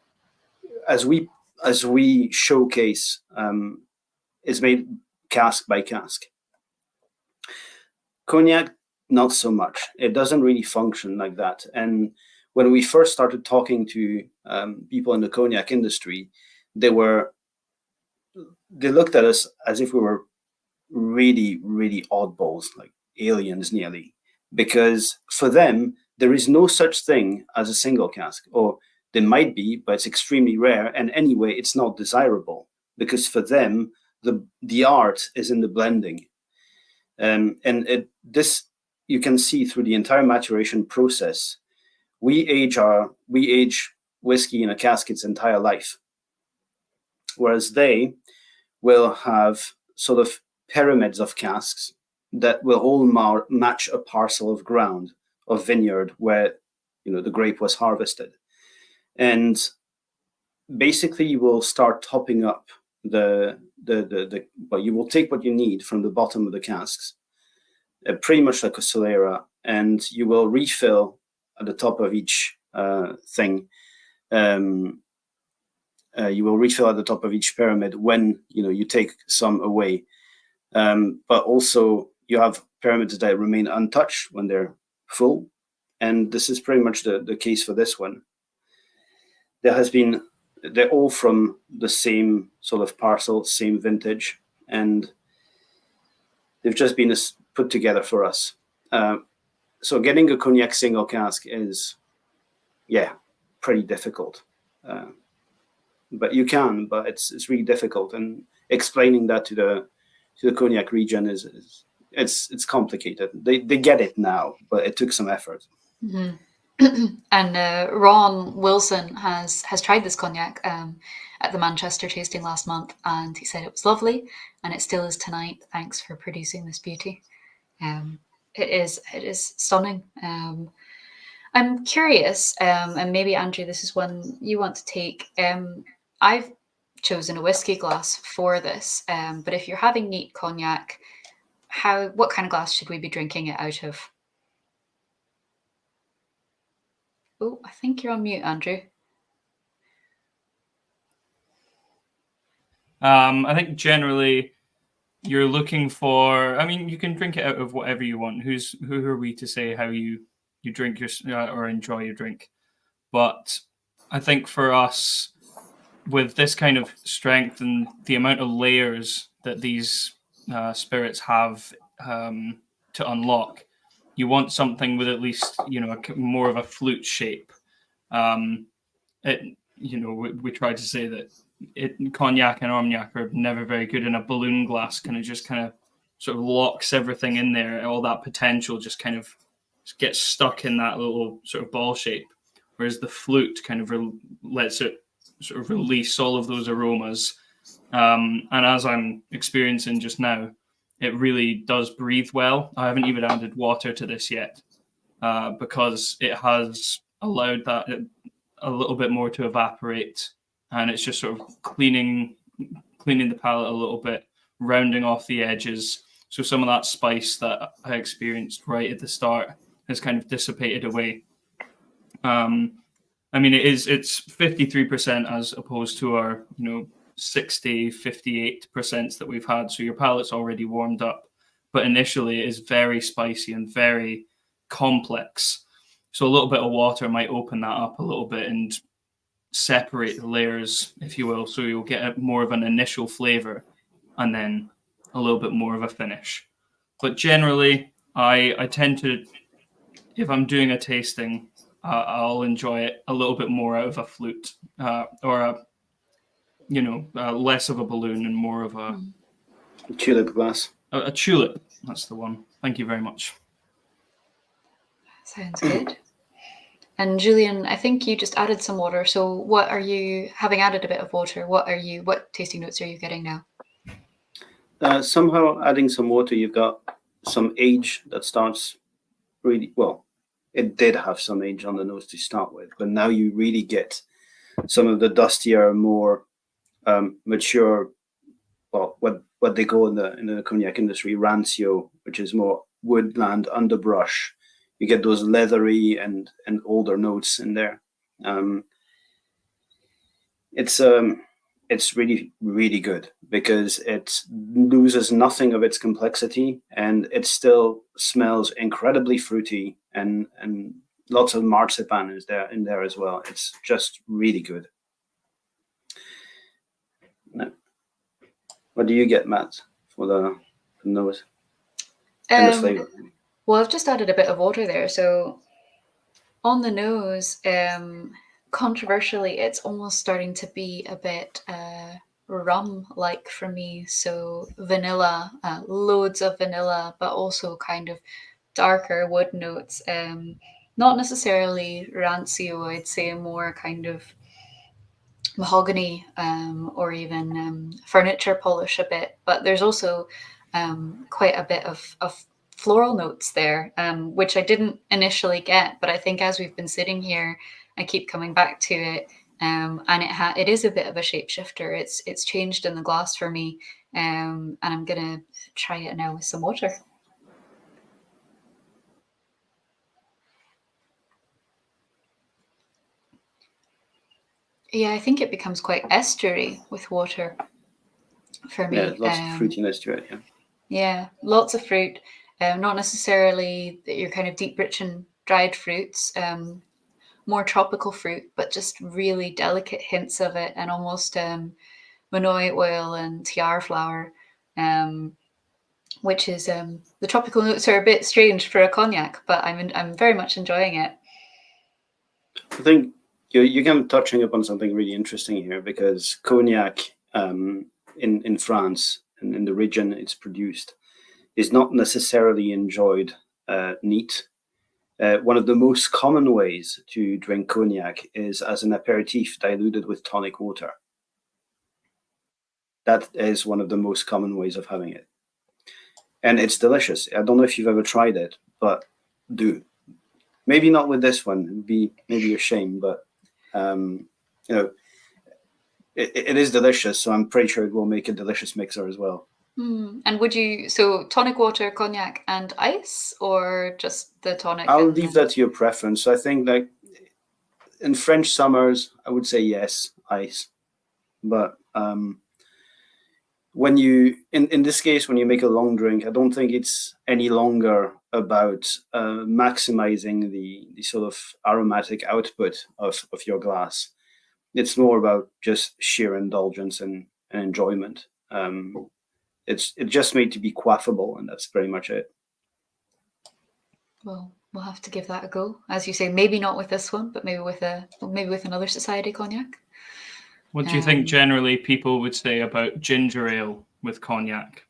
as we showcase, is made cask by cask. Cognac, not so much. It doesn't really function like that. And when we first started talking to people in the cognac industry, they looked at us as if we were really, really oddballs, like aliens nearly, because for them, there is no such thing as a single cask, or there might be, but it's extremely rare. And anyway, it's not desirable, because for them, the art is in the blending. This you can see through the entire maturation process. We age whiskey in a cask its entire life, whereas they will have sort of pyramids of casks that will all match a parcel of ground, of vineyard where the grape was harvested, and basically you will start topping up but you will take what you need from the bottom of the casks, pretty much like a solera, and you will refill at the top of each thing. You will refill at the top of each pyramid when you take some away, but also you have pyramids that remain untouched when they're full, and this is pretty much the case for this one. They're all from the same sort of parcel, same vintage, and they've just been put together for us. So getting a cognac single cask is, pretty difficult. But you can, but it's really difficult. And explaining that to the cognac region it's complicated. They get it now, but it took some effort. Mm-hmm. And Ron Wilson has tried this cognac at the Manchester tasting last month, and he said it was lovely, and it still is tonight. Thanks for producing this beauty. It is stunning. I'm curious, and maybe Andrew, this is one you want to take. I've chosen a whiskey glass for this, but if you're having neat cognac, what kind of glass should we be drinking it out of? Oh, I think you're on mute, Andrew. I think generally you're looking for. I mean, you can drink it out of whatever you want. Who are we to say how you drink your or enjoy your drink? But I think for us, with this kind of strength and the amount of layers that these spirits have to unlock, you want something with at least more of a flute shape. We try to say that cognac and armagnac are never very good in a balloon glass. Kind of sort of locks everything in there. All that potential just kind of gets stuck in that little sort of ball shape. Whereas the flute kind of lets it sort of release all of those aromas. And as I'm experiencing just now, it really does breathe well. I haven't even added water to this yet because it has allowed that a little bit more to evaporate, and it's just sort of cleaning the palate a little bit, rounding off the edges. So some of that spice that I experienced right at the start has kind of dissipated away. I mean, it's 53% as opposed to our 60, 58% that we've had. So your palate's already warmed up, but initially it is very spicy and very complex. So a little bit of water might open that up a little bit and separate the layers, if you will. So you'll get more of an initial flavor and then a little bit more of a finish. But generally, I tend to, if I'm doing a tasting, I'll enjoy it a little bit more out of a flute or less of a balloon and more of a tulip glass. A tulip. That's the one. Thank you very much. Sounds good. And Julian, I think you just added some water. So what are you, having added a bit of water, what tasting notes are you getting now? Somehow adding some water, you've got some age that starts really, well, it did have some age on the nose to start with, but now you really get some of the dustier, more mature, well, what they call in the cognac industry, rancio, which is more woodland underbrush. You get those leathery and older notes in there. It's really, really good because it loses nothing of its complexity and it still smells incredibly fruity and lots of marzipan is there in there as well. It's just really good. What do you get, Matt, for the nose and the flavor? Well, I've just added a bit of water there. So on the nose, controversially, it's almost starting to be a bit rum-like for me. So vanilla, loads of vanilla, but also kind of darker wood notes. Not necessarily rancio, I'd say more kind of mahogany or even furniture polish a bit. But there's also quite a bit of floral notes there, which I didn't initially get, but I think as we've been sitting here, I keep coming back to it, and it is a bit of a shapeshifter. It's changed in the glass for me, and I'm gonna try it now with some water. Yeah, I think it becomes quite estery with water for me. Yeah, lots of fruitiness to it. Yeah, lots of fruit. Not necessarily your kind of deep, rich and dried fruits, more tropical fruit, but just really delicate hints of it, and almost manoi oil and tiar flower, which is the tropical notes are a bit strange for a cognac, but I'm very much enjoying it. I think you're kind of touching upon something really interesting here because cognac in France and in the region it's produced is not necessarily enjoyed neat. One of the most common ways to drink cognac is as an aperitif diluted with tonic water. That is one of the most common ways of having it. And it's delicious. I don't know if you've ever tried it, but do. Maybe not with this one. It would be maybe a shame, but you know, it is delicious. So I'm pretty sure it will make a delicious mixer as well. And would you, so tonic water, cognac, and ice, or just the tonic? I'll leave that to your preference. I think like in French summers, I would say yes, ice. But when you in this case, when you make a long drink, I don't think it's any longer about maximizing the sort of aromatic output of your glass. It's more about just sheer indulgence and enjoyment. It's just made to be quaffable, and that's pretty much it. Well, we'll have to give that a go. As you say, maybe not with this one, but maybe with another society cognac. What do you think generally people would say about ginger ale with cognac?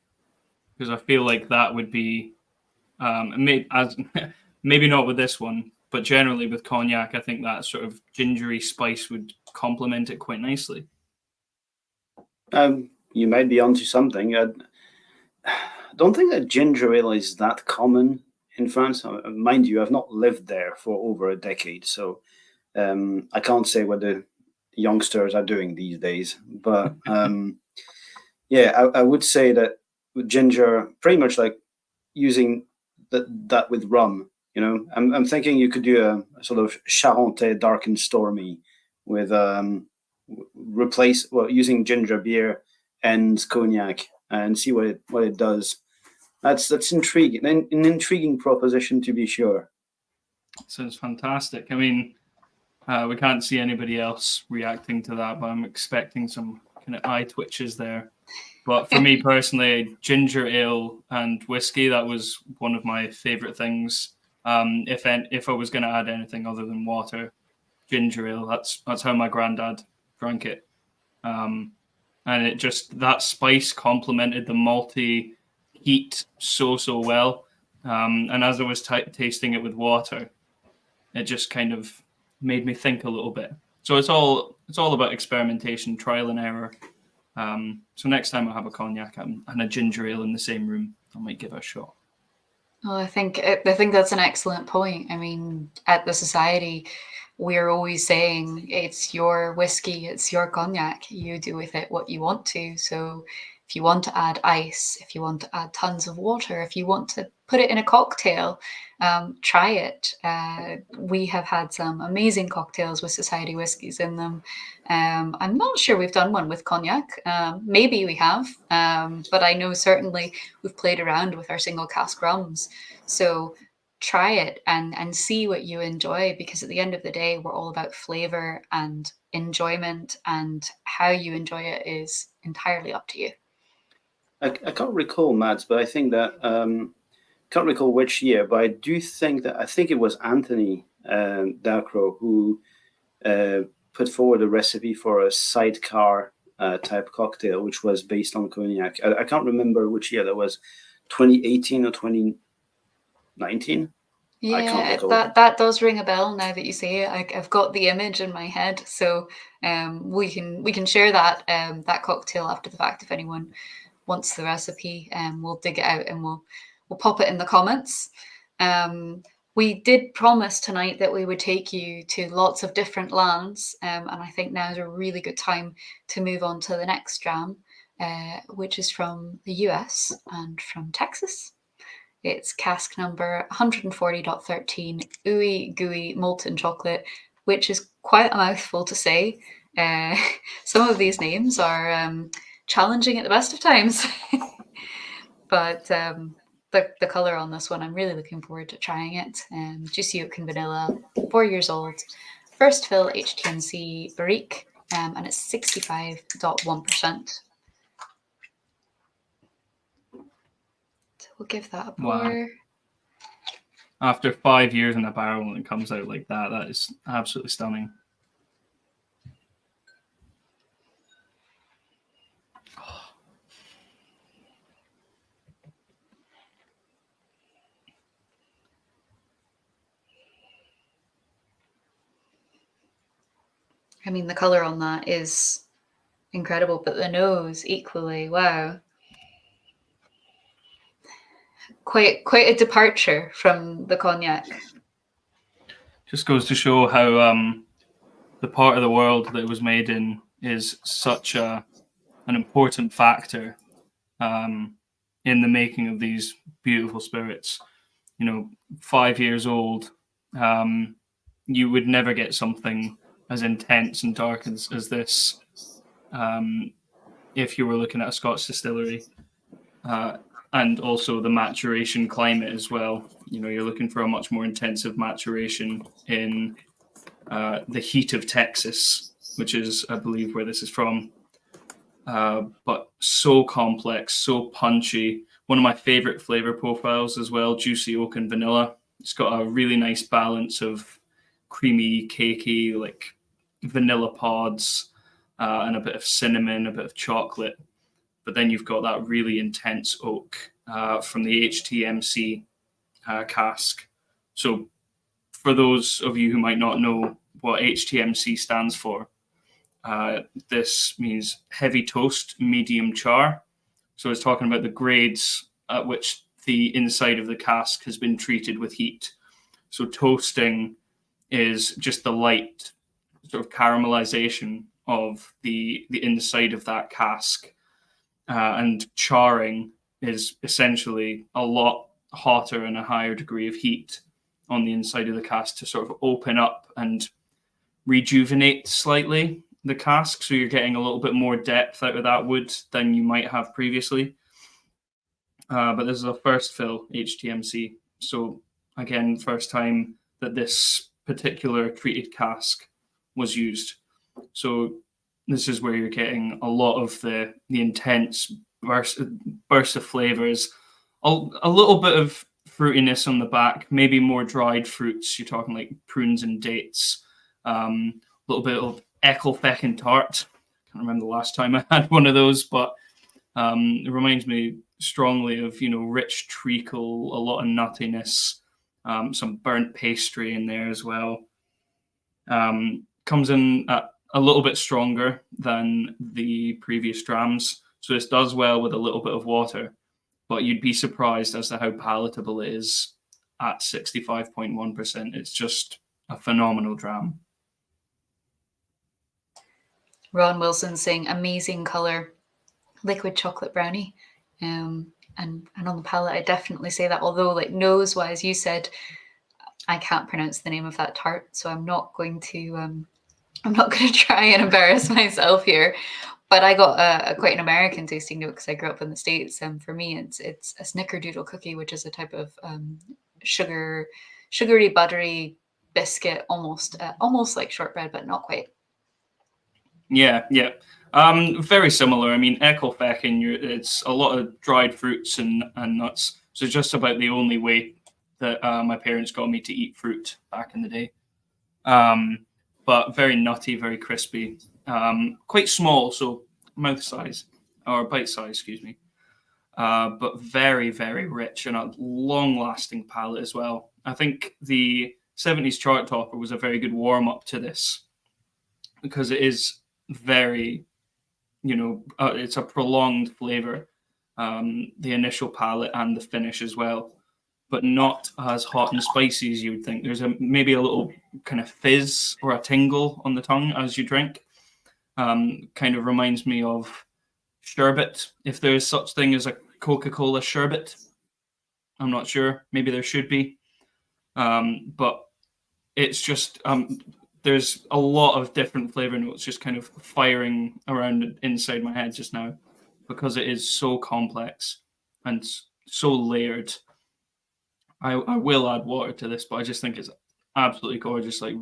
Because I feel like that would be, maybe not with this one, but generally with cognac, I think that sort of gingery spice would complement it quite nicely. You might be onto something. I don't think that ginger ale is that common in France. Mind you, I've not lived there for over a decade, so I can't say what the youngsters are doing these days. But yeah, I would say that with ginger, pretty much like using that with rum. You know, I'm thinking you could do a sort of Charentais dark and stormy with using ginger beer and cognac and see what it does. That's intriguing, an intriguing proposition to be sure. Sounds fantastic. I mean, we can't see anybody else reacting to that, but I'm expecting some kind of eye twitches there. But for me personally, ginger ale and whiskey, that was one of my favorite things. If I was going to add anything other than water, ginger ale, that's how my granddad drank it. And it just, that spice complemented the malty heat so well. And as I was tasting it with water, it just kind of made me think a little bit. So it's all about experimentation, trial and error. So next time I have a cognac and a ginger ale in the same room, I might give it a shot. Well, I think that's an excellent point. I mean, at the society, we're always saying it's your whiskey, it's your cognac. You do with it what you want to. So if you want to add ice, if you want to add tons of water, if you want to put it in a cocktail, try it. We have had some amazing cocktails with society whiskies in them. I'm not sure we've done one with cognac. Maybe we have, but I know certainly we've played around with our single cask rums. So try it and see what you enjoy, because at the end of the day, we're all about flavor and enjoyment, and how you enjoy it is entirely up to you. I can't recall, Mads, but I think that can't recall which year, but I do think that I think it was Anthony Dacro who put forward a recipe for a sidecar type cocktail, which was based on cognac. I can't remember which year that was, 2018 or 2019. Yeah, that does ring a bell now that you say it. I've got the image in my head, so we can share that that cocktail after the fact if anyone wants the recipe. We'll dig it out and we'll pop it in the comments. We did promise tonight that we would take you to lots of different lands, and I think now is a really good time to move on to the next dram, which is from the US and from Texas. It's cask number 140.13, Ooey-gooey molten chocolate, which is quite a mouthful to say. Some of these names are challenging at the best of times. But the colour on this one, I'm really looking forward to trying it. Juicy oak and vanilla, 4 years old. First fill HTMC barrique, and it's 65.1%. So we'll give that a pour. Wow. After 5 years in a barrel and it comes out like that, that is absolutely stunning. I mean, the colour on that is incredible, but the nose equally, wow. Quite a departure from the cognac. Just goes to show how the part of the world that it was made in is such an important factor in the making of these beautiful spirits. 5 years old, you would never get something as intense and dark as this if you were looking at a Scotch distillery. And also the maturation climate as well. You're looking for a much more intensive maturation in the heat of Texas, which is, I believe, where this is from. But so complex, so punchy. One of my favorite flavor profiles as well, juicy oak and vanilla. It's got a really nice balance of creamy, cakey, like vanilla pods, and a bit of cinnamon, a bit of chocolate. But then you've got that really intense oak from the HTMC cask. So for those of you who might not know what HTMC stands for, this means heavy toast, medium char. So it's talking about the grades at which the inside of the cask has been treated with heat. So toasting is just the light sort of caramelization of the inside of that cask. And charring is essentially a lot hotter and a higher degree of heat on the inside of the cask to sort of open up and rejuvenate slightly the cask. So you're getting a little bit more depth out of that wood than you might have previously. But this is a first fill HTMC. So again, first time that this particular treated cask was used. So this is where you're getting a lot of the intense burst of flavors, a little bit of fruitiness on the back, maybe more dried fruits. You're talking like prunes and dates, a little bit of Eckelfecken tart. Can't remember the last time I had one of those, but it reminds me strongly of rich treacle, a lot of nuttiness, some burnt pastry in there as well. Comes in at a little bit stronger than the previous drams. So this does well with a little bit of water, but you'd be surprised as to how palatable it is at 65.1%. It's just a phenomenal dram. Ron Wilson saying amazing color, liquid chocolate brownie. And on the palate, I definitely say that, although like nose wise, you said, I can't pronounce the name of that tart, so I'm not going to try and embarrass myself here. But I got quite an American tasting note because I grew up in the States. And for me, it's a snickerdoodle cookie, which is a type of sugary, buttery biscuit, almost like shortbread, but not quite. Yeah. Very similar. I mean, Eckelfecken, it's a lot of dried fruits and nuts. So just about the only way that my parents got me to eat fruit back in the day. But very nutty, very crispy, quite small, so mouth size or bite size, excuse me. But very, very rich and a long-lasting palate as well. I think the 70s chart topper was a very good warm-up to this because it is very, it's a prolonged flavor, the initial palate and the finish as well, but not as hot and spicy as you would think. There's maybe a little kind of fizz or a tingle on the tongue as you drink. Kind of reminds me of sherbet, if there is such thing as a Coca-Cola sherbet. I'm not sure. Maybe there should be. But it's just, there's a lot of different flavor notes just kind of firing around inside my head just now because it is so complex and so layered. I will add water to this, but I just think it's absolutely gorgeous. Like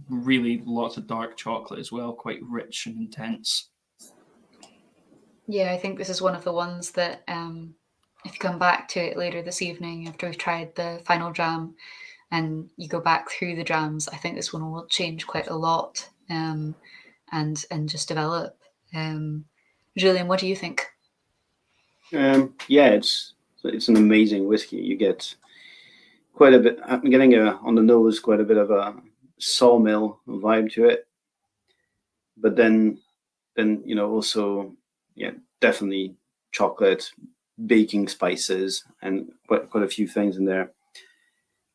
really lots of dark chocolate as well, quite rich and intense. Yeah, I think this is one of the ones that if you come back to it later this evening after we've tried the final dram and you go back through the drams, I think this one will change quite a lot and just develop. Julian, what do you think? Yeah, it's an amazing whiskey. You get quite a bit. I'm getting on the nose quite a bit of a sawmill vibe to it, but then also definitely chocolate, baking spices, and quite a few things in there.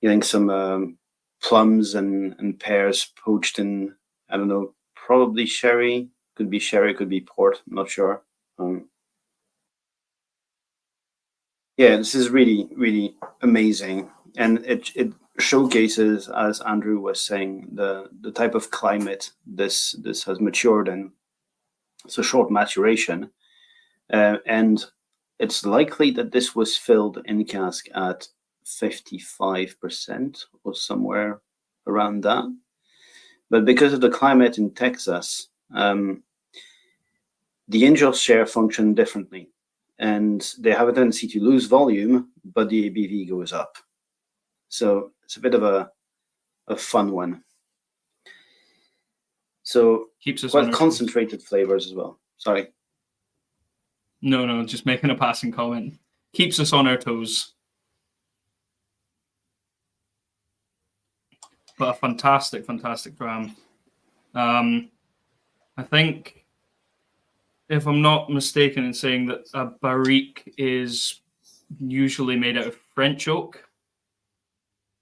Getting some plums and pears poached in, I don't know, probably sherry. Could be sherry, could be port. I'm not sure. Yeah, this is really, really amazing, and it showcases, as Andrew was saying, the type of climate this has matured in. It's a short maturation, and it's likely that this was filled in cask at 55% or somewhere around that. But because of the climate in Texas, the angels share function differently, and they have a tendency to lose volume, but the ABV goes up. So it's a bit of a fun one. So Keeps us quite concentrated flavors as well. Sorry. No, just making a passing comment. Keeps us on our toes. But a fantastic dram. I think, if I'm not mistaken in saying that a barrique is usually made out of French oak,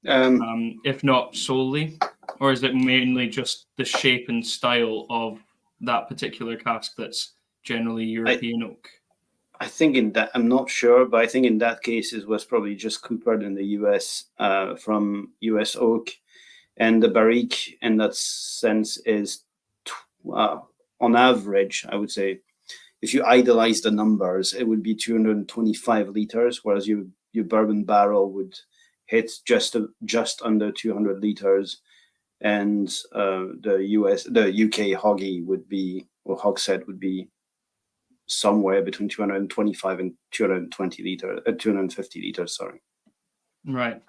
if not solely, or is it mainly just the shape and style of that particular cask that's generally European oak? I think in that, I'm not sure, but I think in that case it was probably just coopered in the US from US oak, and the barrique in that sense is on average, I would say, if you idolize the numbers, it would be 225 liters, whereas your bourbon barrel would hit just under 200 liters, and the UK hoggy would be, or hogshead would be, somewhere between 225 and 250 liters. Sorry. Right,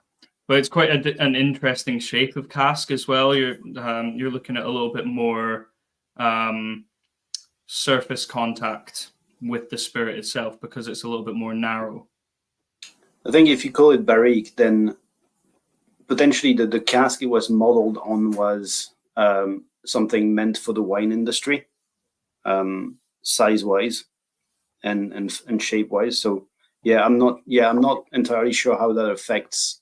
but it's quite an interesting shape of cask as well. You're looking at a little bit more surface contact with the spirit itself because it's a little bit more narrow. I think if you call it barrique, then potentially the cask it was modeled on was something meant for the wine industry, size-wise and shape-wise. So I'm not entirely sure how that affects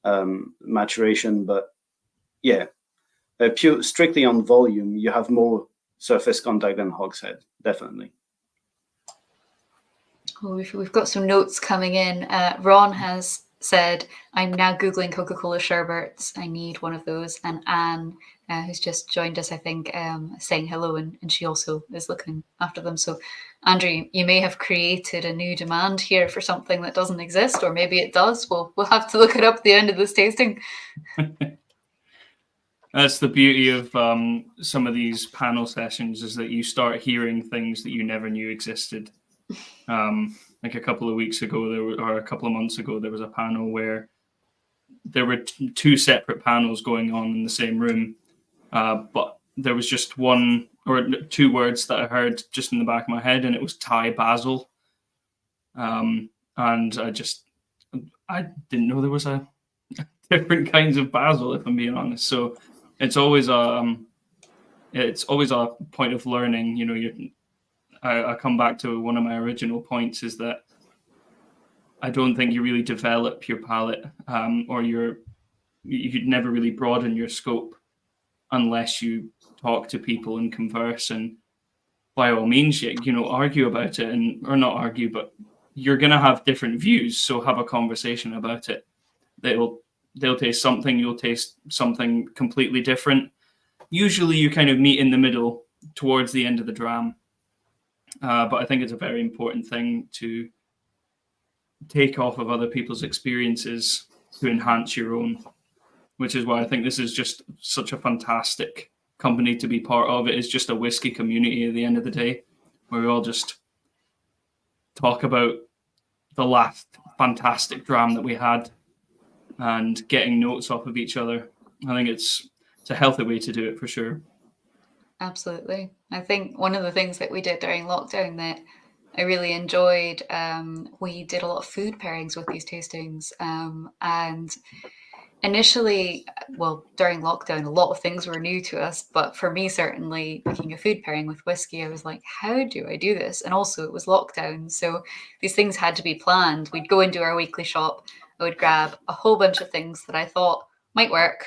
maturation, but strictly on volume, you have more surface contact than hogshead, definitely. Oh, we've got some notes coming in. Ron has said, I'm now Googling Coca-Cola sherbets. I need one of those. And Anne, who's just joined us, I think, saying hello, and she also is looking after them. So, Andrew, you may have created a new demand here for something that doesn't exist, or maybe it does. We'll have to look it up at the end of this tasting. That's the beauty of some of these panel sessions, is that you start hearing things that you never knew existed. Like a couple of weeks ago, or a couple of months ago, there was a panel where there were two separate panels going on in the same room, but there was just one or two words that I heard just in the back of my head, and it was Thai basil. And I didn't know there was a different kinds of basil, if I'm being honest. So it's always a point of learning. You know, I come back to one of my original points, is that I don't think you really develop your palate, or you'd never really broaden your scope unless you talk to people and converse. And by all means, argue about it, or not argue, but you're going to have different views. So have a conversation about it. They'll taste something, you'll taste something completely different. Usually you kind of meet in the middle towards the end of the dram. But I think it's a very important thing to take off of other people's experiences to enhance your own, which is why I think this is just such a fantastic company to be part of. It is just a whiskey community at the end of the day, where we all just talk about the last fantastic dram that we had and getting notes off of each other. I think it's a healthy way to do it, for sure. Absolutely. I think one of the things that we did during lockdown that I really enjoyed, we did a lot of food pairings with these tastings. And initially, well, during lockdown, a lot of things were new to us. But for me, certainly, making a food pairing with whiskey, I was like, how do I do this? And also, it was lockdown. So these things had to be planned. We'd go into our weekly shop. I would grab a whole bunch of things that I thought might work.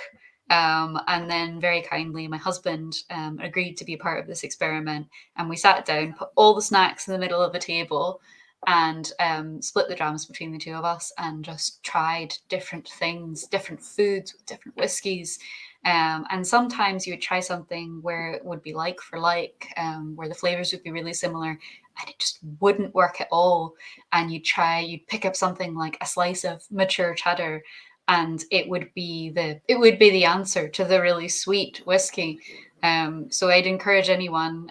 And then very kindly, my husband agreed to be a part of this experiment. And we sat down, put all the snacks in the middle of a table, and split the drams between the two of us and just tried different things, different foods with different whiskies. And sometimes you would try something where it would be like for like, where the flavors would be really similar, and it just wouldn't work at all. And you'd pick up something like a slice of mature cheddar, and it would be the answer to the really sweet whiskey. So I'd encourage anyone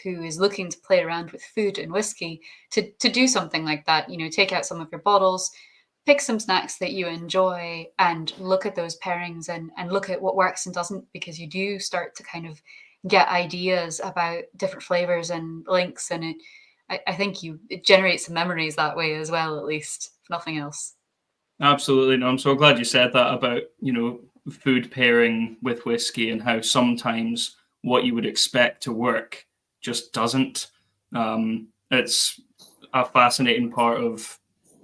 who is looking to play around with food and whiskey to do something like that. Take out some of your bottles, pick some snacks that you enjoy, and look at those pairings and look at what works and doesn't, because you do start to kind of get ideas about different flavors and links, and I think it generates some memories that way as well, at least, if nothing else. Absolutely. No, I'm so glad you said that about, food pairing with whiskey, and how sometimes what you would expect to work just doesn't. It's a fascinating part of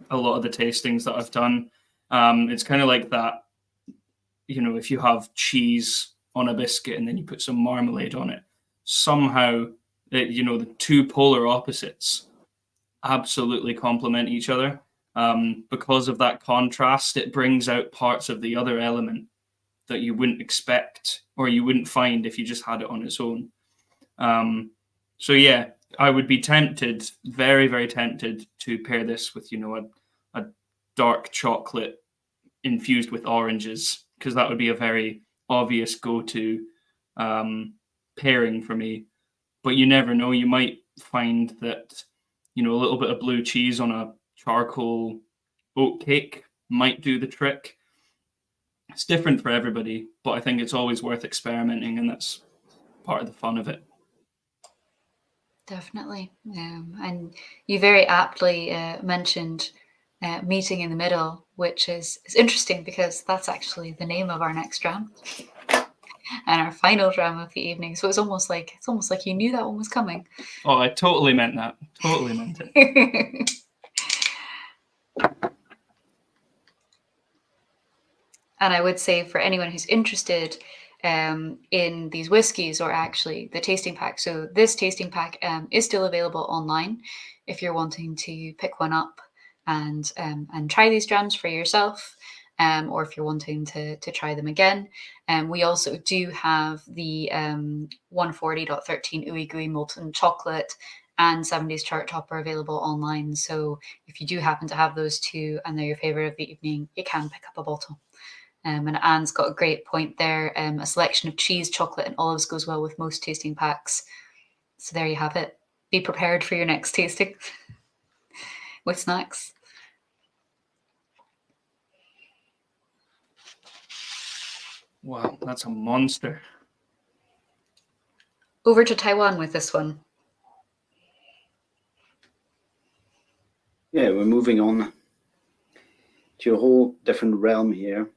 a lot of the tastings that I've done. It's kind of like that, if you have cheese on a biscuit and then you put some marmalade on it, somehow, the two polar opposites absolutely complement each other. Because of that contrast, it brings out parts of the other element that you wouldn't expect or you wouldn't find if you just had it on its own. So yeah, I would be tempted, very, very tempted, to pair this with, a dark chocolate infused with oranges, because that would be a very obvious go-to pairing for me. But you never know, you might find that, a little bit of blue cheese on a charcoal oat cake might do the trick. It's different for everybody, but I think it's always worth experimenting, and that's part of the fun of it. Definitely. And you very aptly mentioned meeting in the middle, which is interesting because that's actually the name of our next dram and our final dram of the evening. So it's almost like you knew that one was coming. Oh, I totally meant that. Totally meant it. And I would say, for anyone who's interested in these whiskies, or actually the tasting pack. So this tasting pack is still available online if you're wanting to pick one up and try these drams for yourself, or if you're wanting to try them again. We also do have the 140.13 Ooey-gooey molten chocolate and 70s chart topper available online. So if you do happen to have those two and they're your favorite of the evening, you can pick up a bottle. And Anne's got a great point there. A selection of cheese, chocolate, and olives goes well with most tasting packs. So there you have it. Be prepared for your next tasting with snacks. Wow, that's a monster. Over to Taiwan with this one. Yeah, we're moving on to a whole different realm here.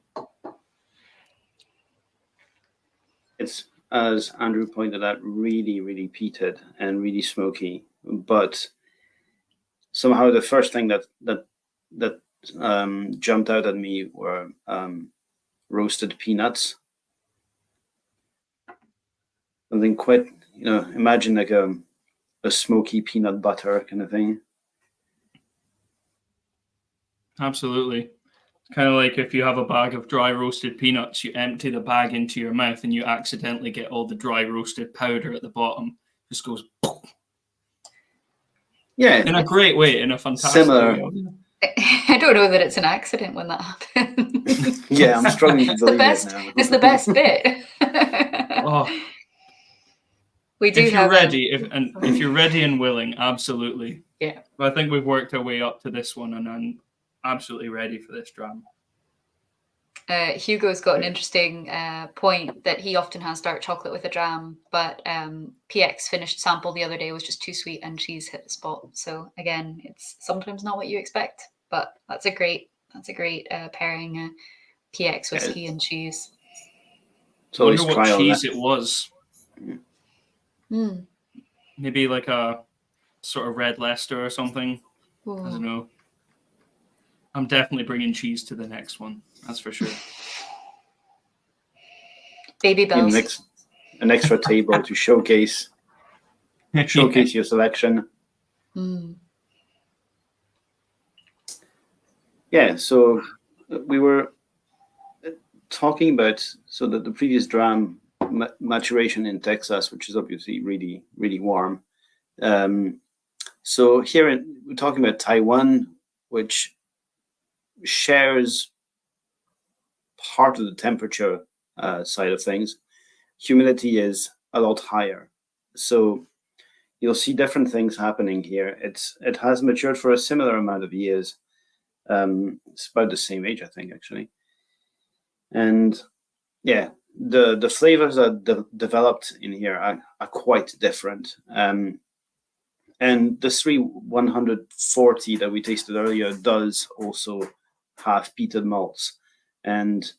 It's, as Andrew pointed out, really, really peated and really smoky. But somehow the first thing that jumped out at me were roasted peanuts. Something quite, imagine like a smoky peanut butter kind of thing. Absolutely. It's kind of like if you have a bag of dry roasted peanuts, you empty the bag into your mouth and you accidentally get all the dry roasted powder at the bottom. Just goes. Yeah. In a great way, in a fantastic similar way. I don't know that it's an accident when that happens. Yeah, I'm struggling to believe it now. It's the best bit. Oh. We do if you're have ready, if you're ready and willing, absolutely. Yeah. I think we've worked our way up to this one, and I'm absolutely ready for this dram. Hugo's got an interesting point that he often has dark chocolate with a dram, but PX finished sample the other day was just too sweet and cheese hit the spot. So again, it's sometimes not what you expect, but that's a great pairing, PX whiskey and cheese. I wonder what cheese it was. Mm. Maybe like a sort of red Leicester or something. Ooh. I don't know. I'm definitely bringing cheese to the next one. That's for sure. Baby you know, bells. an extra table to showcase your selection. Mm. Yeah, so we were talking about the previous dram maturation in Texas, which is obviously really, really warm. So here we're talking about Taiwan, which shares part of the temperature side of things. Humidity is a lot higher, so you'll see different things happening here. It has matured for a similar amount of years. It's about the same age, I think, actually. And yeah, the flavors that developed in here are quite different. And the 140 that we tasted earlier does also have peated malts, and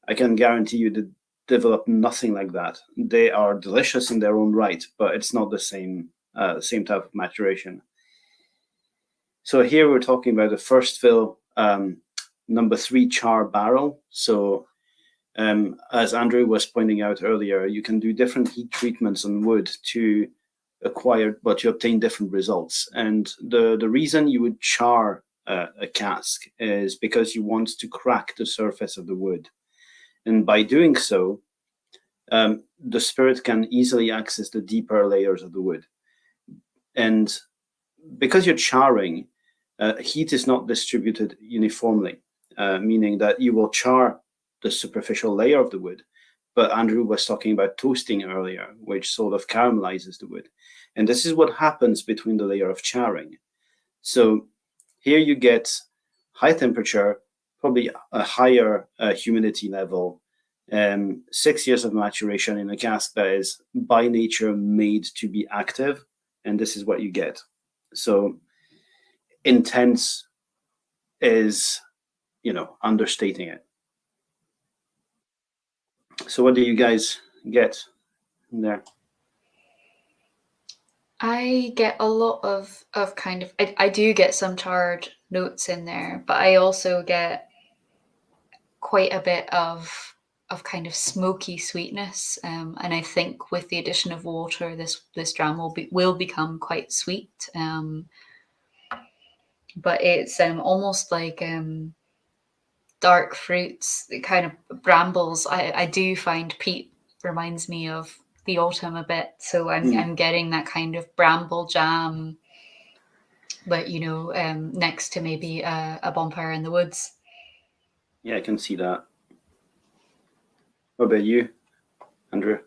I can guarantee you that develop nothing like that. They are delicious in their own right, but it's not the same type of maturation. So here we're talking about the first fill, number 3 char barrel. So as Andrew was pointing out earlier, you can do different heat treatments on wood to obtain different results. And the reason you would char a cask is because you want to crack the surface of the wood. And by doing so, the spirit can easily access the deeper layers of the wood. And because you're charring, heat is not distributed uniformly, meaning that you will char the superficial layer of the wood. But Andrew was talking about toasting earlier, which sort of caramelizes the wood. And this is what happens between the layer of charring. So here you get high temperature, probably a higher humidity level, 6 years of maturation in a cask that is by nature made to be active. And this is what you get. So intense is, understating it. So what do you guys get there? I get a lot of kind of, I do get some charred notes in there, but I also get quite a bit of kind of smoky sweetness, and I think with the addition of water, this dram will become quite sweet. But it's almost like dark fruits, kind of brambles. I do find peat reminds me of the autumn a bit, so I'm getting that kind of bramble jam, but next to maybe a bonfire in the woods. Yeah, I can see that. What about you, Andrew?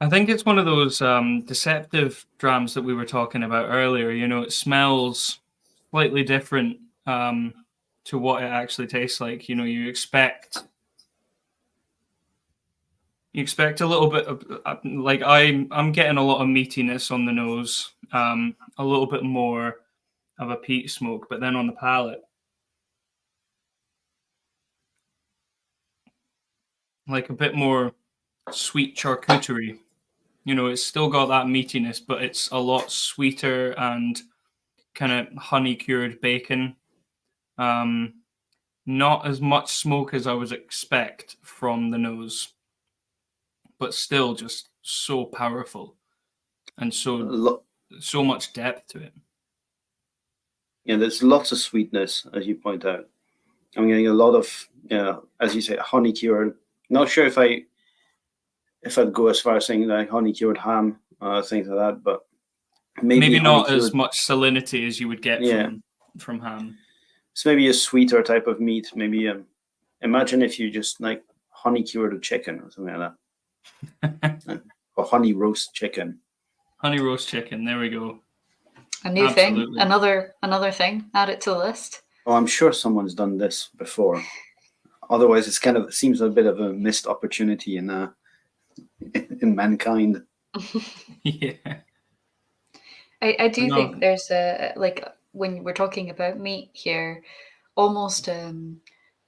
I think it's one of those deceptive drams that we were talking about earlier. It smells slightly different to what it actually tastes like. You expect a little bit of like I'm getting a lot of meatiness on the nose, a little bit more of a peat smoke, but then on the palate, like a bit more sweet charcuterie. It's still got that meatiness, but it's a lot sweeter and kind of honey cured bacon. Not as much smoke as I would expect from the nose, but still just so powerful and so much depth to it. Yeah, there's lots of sweetness, as you point out. I'm getting a lot of, as you say, honey cured. Not sure if I'd go as far as saying like honey cured ham, things like that, but maybe not as much salinity as you would get from ham. It's maybe a sweeter type of meat. Maybe imagine if you just like honey cured a chicken or something like that, or honey roast chicken. Honey roast chicken. There we go. A new thing, another thing. Add it to the list. Oh, I'm sure someone's done this before. Otherwise, it seems a bit of a missed opportunity in mankind. Yeah, I do think there's when we're talking about meat here, almost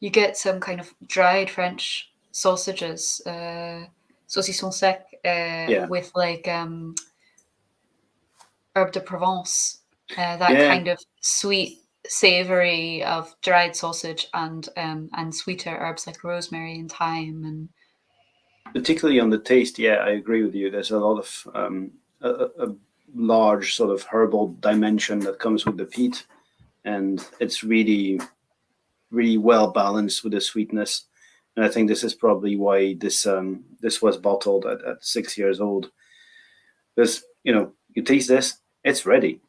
you get some kind of dried French sausages, saucisson sec, with like herbe de Provence, that kind of sweet savory of dried sausage and sweeter herbs like rosemary and thyme. And particularly on the taste, yeah, I agree with you. There's a lot of a large sort of herbal dimension that comes with the peat, and it's really, really well balanced with the sweetness. And I think this is probably why this was bottled at 6 years old. Because you taste this, it's ready.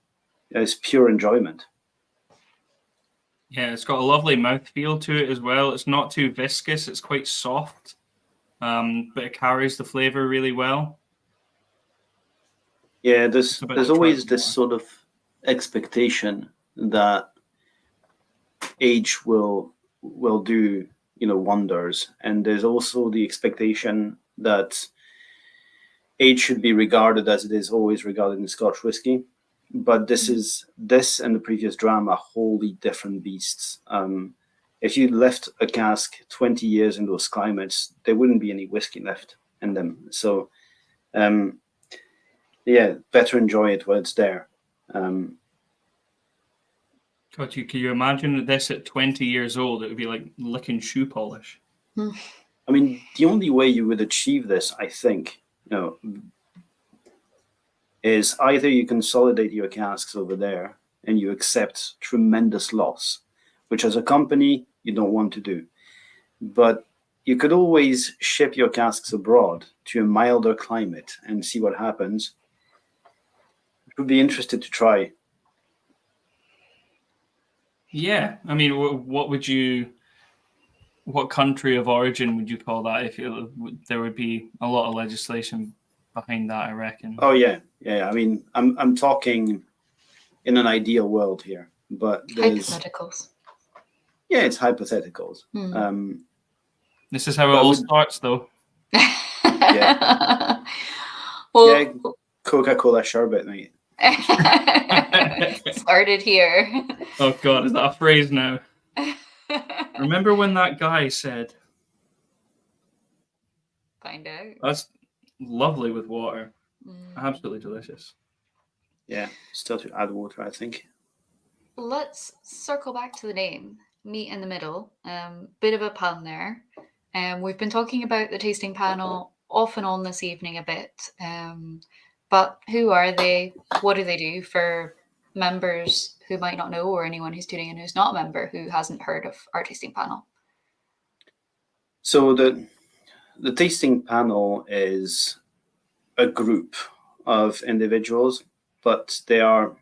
It's pure enjoyment. Yeah, it's got a lovely mouthfeel to it as well. It's not too viscous. It's quite soft, but it carries the flavor really well. Yeah, there's always this sort of expectation that age will do wonders, and there's also the expectation that age should be regarded as it is always regarded in Scotch whiskey. But this and the previous dram are wholly different beasts. If you left a cask 20 years in those climates, there wouldn't be any whiskey left in them. So, yeah, better enjoy it while it's there. God, can you imagine this at 20 years old? It would be like licking shoe polish. I mean, the only way you would achieve this, I think, is either you consolidate your casks over there and you accept tremendous loss, which as a company you don't want to do. But you could always ship your casks abroad to a milder climate and see what happens. I would be interested to try. Yeah, I mean, what country of origin would you call that? If there would be a lot of legislation behind that, I reckon. Oh yeah. I mean, I'm talking in an ideal world here, but hypotheticals. Yeah, it's hypotheticals. This is how it all starts, though. Yeah. Well, yeah, Coca-Cola sherbet, mate. Started here. Oh God, is that a phrase now? Remember when that guy said, "Find out." That's lovely with water. Absolutely delicious. Yeah, still to add water, I think. Let's circle back to the name, meet in the middle. Bit of a pun there. We've been talking about the tasting panel off and on this evening a bit. But who are they? What do they do for members who might not know, or anyone who's tuning in who's not a member who hasn't heard of our tasting panel? So the tasting panel is a group of individuals, but they are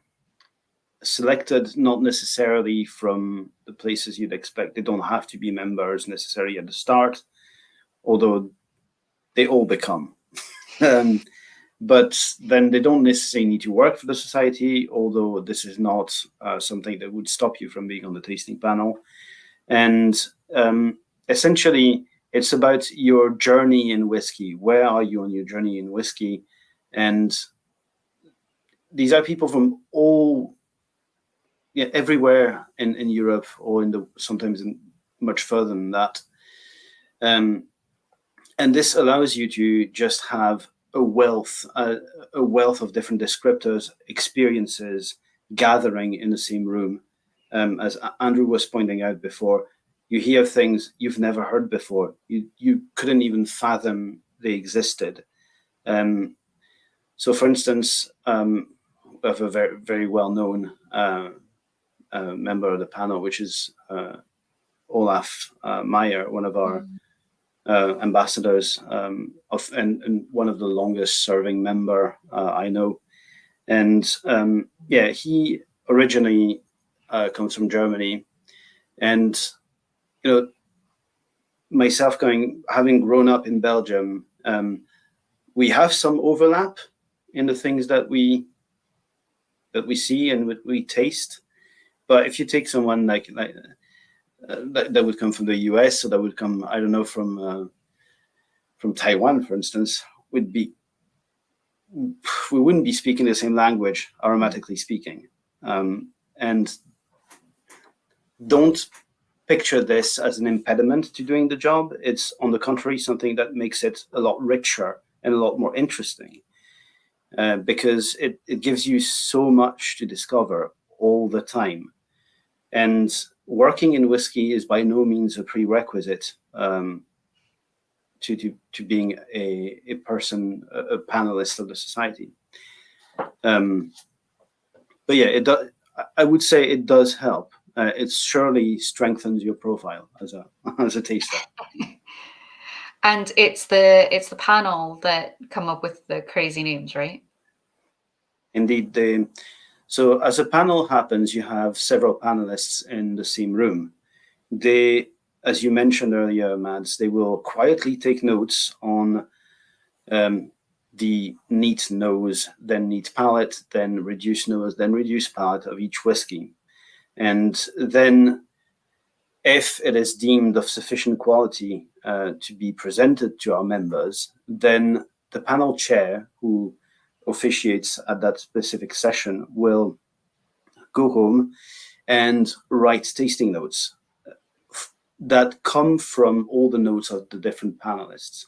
selected not necessarily from the places you'd expect. They don't have to be members necessarily at the start, although they all become. But then they don't necessarily need to work for the society, although this is not something that would stop you from being on the tasting panel. And essentially, it's about your journey in whiskey. Where are you on your journey in whiskey? And these are people from everywhere in Europe, or sometimes much further than that. And this allows you to just have a wealth of different descriptors, experiences gathering in the same room. As Andrew was pointing out before, you hear things you've never heard before. You couldn't even fathom they existed. So, for instance, we have a very, very well-known member of the panel, which is Olaf Meyer, one of our ambassadors, and one of the longest-serving member I know. And he originally comes from Germany, and myself having grown up in Belgium, we have some overlap in the things that we see and what we taste. But if you take someone like that would come from the US, or that would come, I don't know, from Taiwan, for instance, we wouldn't be speaking the same language, aromatically speaking. And don't picture this as an impediment to doing the job. It's, on the contrary, something that makes it a lot richer and a lot more interesting, because it gives you so much to discover all the time. And working in whiskey is by no means a prerequisite to being a person, a panelist of the society. But yeah, it does. I would say it does help. It surely strengthens your profile as a taster. And it's the panel that come up with the crazy names, right? Indeed, so as a panel happens, you have several panelists in the same room. They, as you mentioned earlier, Mads, they will quietly take notes on the neat nose, then neat palate, then reduced nose, then reduced palate of each whiskey. And then if it is deemed of sufficient quality to be presented to our members, then the panel chair who officiates at that specific session will go home and write tasting notes that come from all the notes of the different panelists.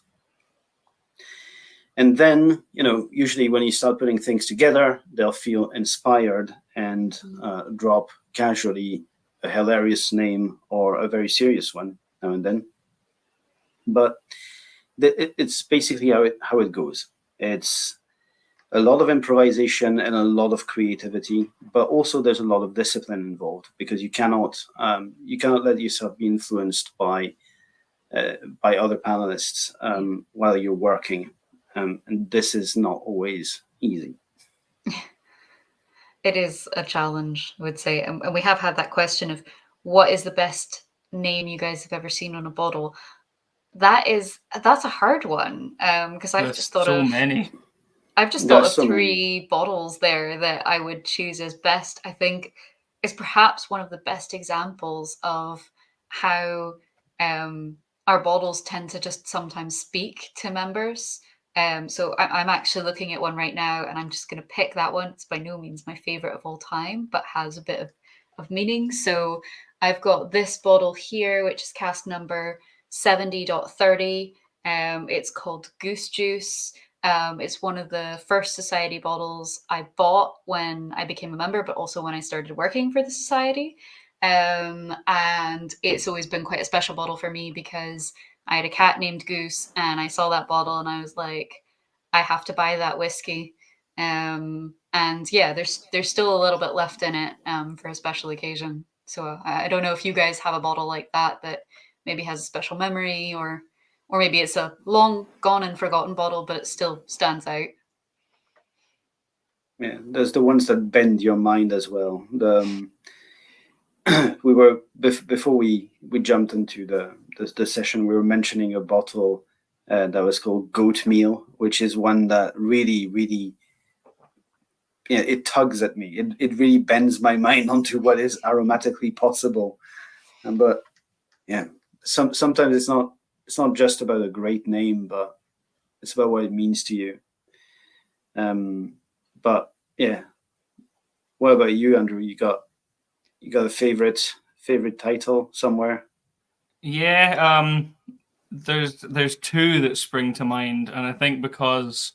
And then, usually when you start putting things together, they'll feel inspired and drop casually a hilarious name or a very serious one now and then. But it's basically how it goes. It's a lot of improvisation and a lot of creativity, but also there's a lot of discipline involved, because you cannot let yourself be influenced by other panelists while you're working, and this is not always easy. It is a challenge, I would say, and we have had that question of what is the best name you guys have ever seen on a bottle. That's a hard one, because I've just thought so many. I've just thought of three bottles there that I would choose as best. I think is perhaps one of the best examples of how our bottles tend to just sometimes speak to members. So I'm actually looking at one right now, and I'm just going to pick that one. It's by no means my favorite of all time, but has a bit of meaning. So I've got this bottle here, which is cask number 70.30. It's called Goose Juice. It's one of the first society bottles I bought when I became a member, but also when I started working for the society. And it's always been quite a special bottle for me because I had a cat named Goose, and I saw that bottle and I was like, I have to buy that whiskey. And yeah, there's still a little bit left in it for a special occasion. So I don't know if you guys have a bottle like that maybe has a special memory, or maybe it's a long gone and forgotten bottle, but it still stands out. Yeah, there's the ones that bend your mind as well. We were before we jumped into the session, we were mentioning a bottle that was called Goat Meal, which is one that really it tugs at me. It really bends my mind onto what is aromatically possible. But yeah, sometimes it's not just about a great name, but it's about what it means to you. But yeah, what about you, Andrew? You got a favorite title somewhere? Yeah, there's two that spring to mind, and I think because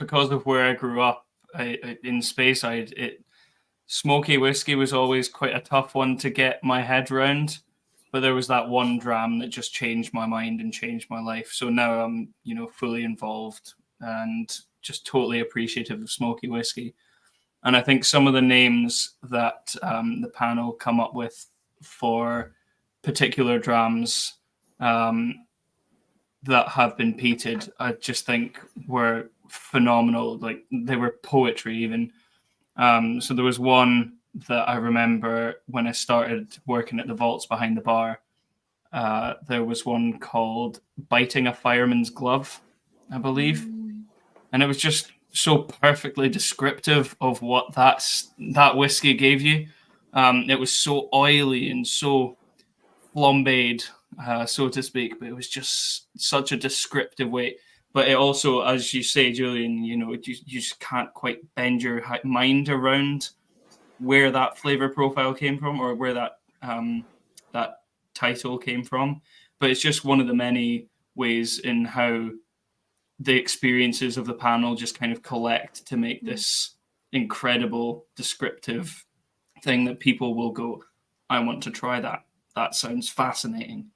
of where I grew up in Speyside, smoky whiskey was always quite a tough one to get my head around. But there was that one dram that just changed my mind and changed my life. So now I'm, fully involved and just totally appreciative of smoky whiskey. And I think some of the names that the panel come up with for particular drams that have been peated, I just think were phenomenal. Like, they were poetry even. So there was one that I remember when I started working at the vaults behind the bar. There was one called Biting a Fireman's Glove, I believe. And it was just so perfectly descriptive of what that whiskey gave you. It was so oily and so flambéed, so to speak, but it was just such a descriptive way. But it also, as you say, Julian, you just can't quite bend your mind around where that flavor profile came from, or where that title came from. But it's just one of the many ways in how the experiences of the panel just kind of collect to make this incredible descriptive thing that people will go, I want to try that. That sounds fascinating.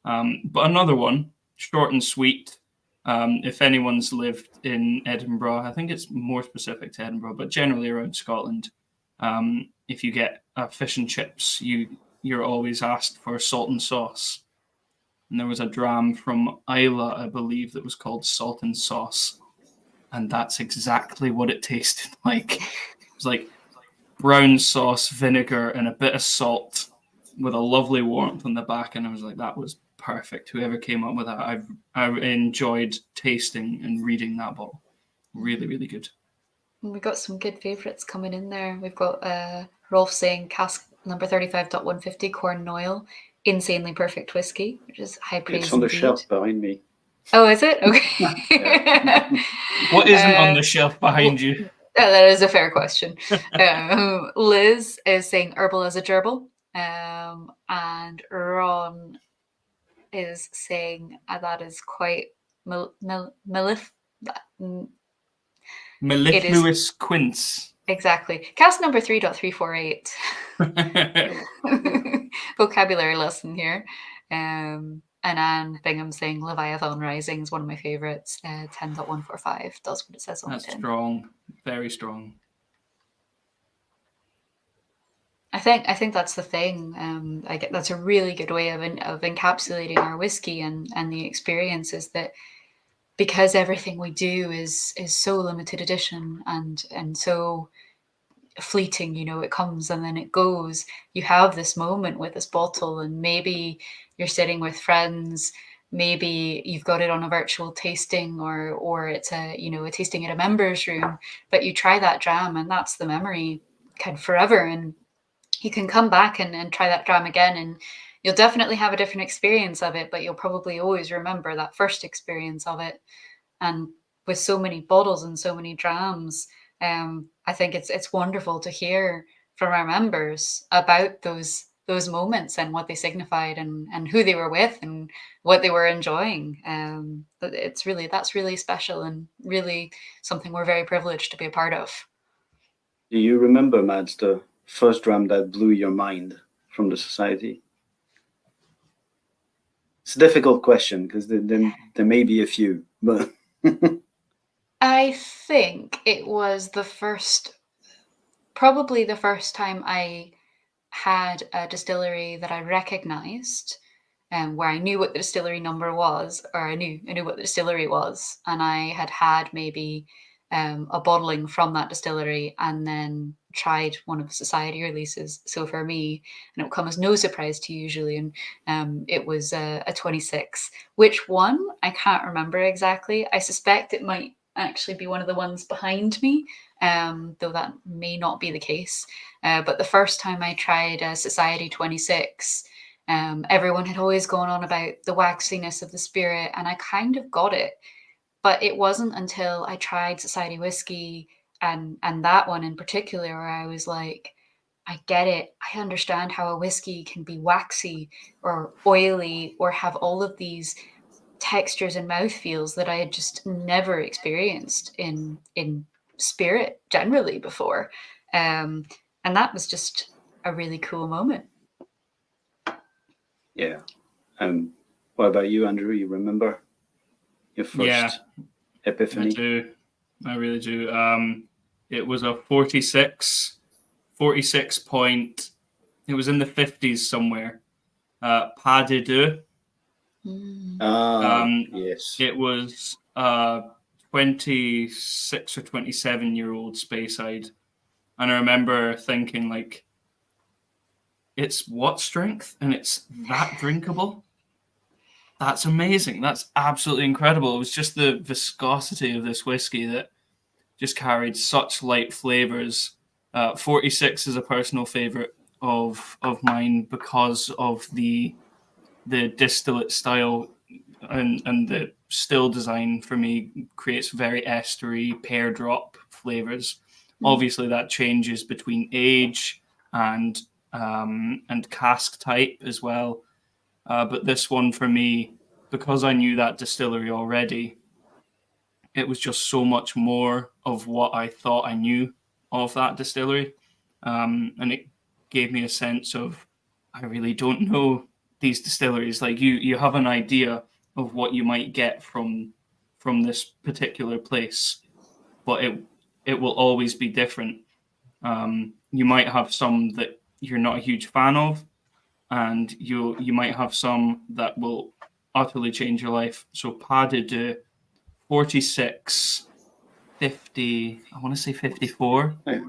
But another one, short and sweet. If anyone's lived in Edinburgh, I think it's more specific to Edinburgh, but generally around Scotland, if you get fish and chips, you're always asked for salt and sauce. And there was a dram from Isla, I believe, that was called Salt and Sauce. And that's exactly what it tasted like. It was like brown sauce, vinegar, and a bit of salt with a lovely warmth on the back. And I was like, that was perfect. Whoever came up with that, I enjoyed tasting and reading that bottle. Really, really good. We've got some good favourites coming in there. We've got Rolf saying cask number 35.150 Corn Noil, insanely perfect whiskey, which is high praise. It's on the indeed. shelf behind me. Oh, is it? Okay. What isn't on the shelf behind you? That is a fair question. Liz is saying herbal as a gerbil. And Ron is saying that is quite Mellifluous quince. Exactly. Cask number 3.348. Vocabulary lesson here. And Anne Bingham saying Leviathan Rising is one of my favourites. 10.145 does what it says on the tin. That's strong. Very strong. I think that's the thing. That's a really good way of encapsulating our whiskey and the experience is that because everything we do is so limited edition and so fleeting, it comes and then it goes. You have this moment with this bottle, and maybe you're sitting with friends, maybe you've got it on a virtual tasting or it's a tasting at a members room, but you try that dram and that's the memory kind of forever, and you can come back and try that dram again, and you'll definitely have a different experience of it, but you'll probably always remember that first experience of it. And with so many bottles and so many drams, I think it's wonderful to hear from our members about those moments and what they signified and who they were with and what they were enjoying. That's really special and really something we're very privileged to be a part of. Do you remember, Mads, the first dram that blew your mind from the society? It's a difficult question because there may be a few, but I think it was probably the first time I had a distillery that I recognized, where I knew what the distillery number was, or I knew what the distillery was, and I had maybe a bottling from that distillery and then tried one of the society releases. So for me, and it would come as no surprise to you usually, and it was a 26. Which one? I can't remember exactly. I suspect it might actually be one of the ones behind me, though that may not be the case. But the first time I tried a Society 26, everyone had always gone on about the waxiness of the spirit, and I kind of got it. But it wasn't until I tried Society whiskey and that one in particular where I was like, I get it. I understand how a whiskey can be waxy or oily or have all of these textures and mouthfeels that I had just never experienced in spirit generally before. And that was just a really cool moment. yeah. What about you, Andrew? You remember your first epiphany? I do. I really do. It was a 46 point. It was in the 50s somewhere. Pas de deux. Yes. It was a 26 or 27-year-old Speyside. And I remember thinking, like, it's what strength? And it's that drinkable? That's amazing. That's absolutely incredible. It was just the viscosity of this whiskey that just carried such light flavors. 46 is a personal favorite of mine because of the distillate style and the still design for me creates very estery pear drop flavors. Obviously, that changes between age and cask type as well. But this one for me, because I knew that distillery already, it was just so much more of what I thought I knew of that distillery. And it gave me a sense of I really don't know these distilleries. Like you have an idea of what you might get from this particular place, but it will always be different. You might have some that you're not a huge fan of, and you might have some that will utterly change your life. So Pas de Deux, 46, 50, I want to say 54. I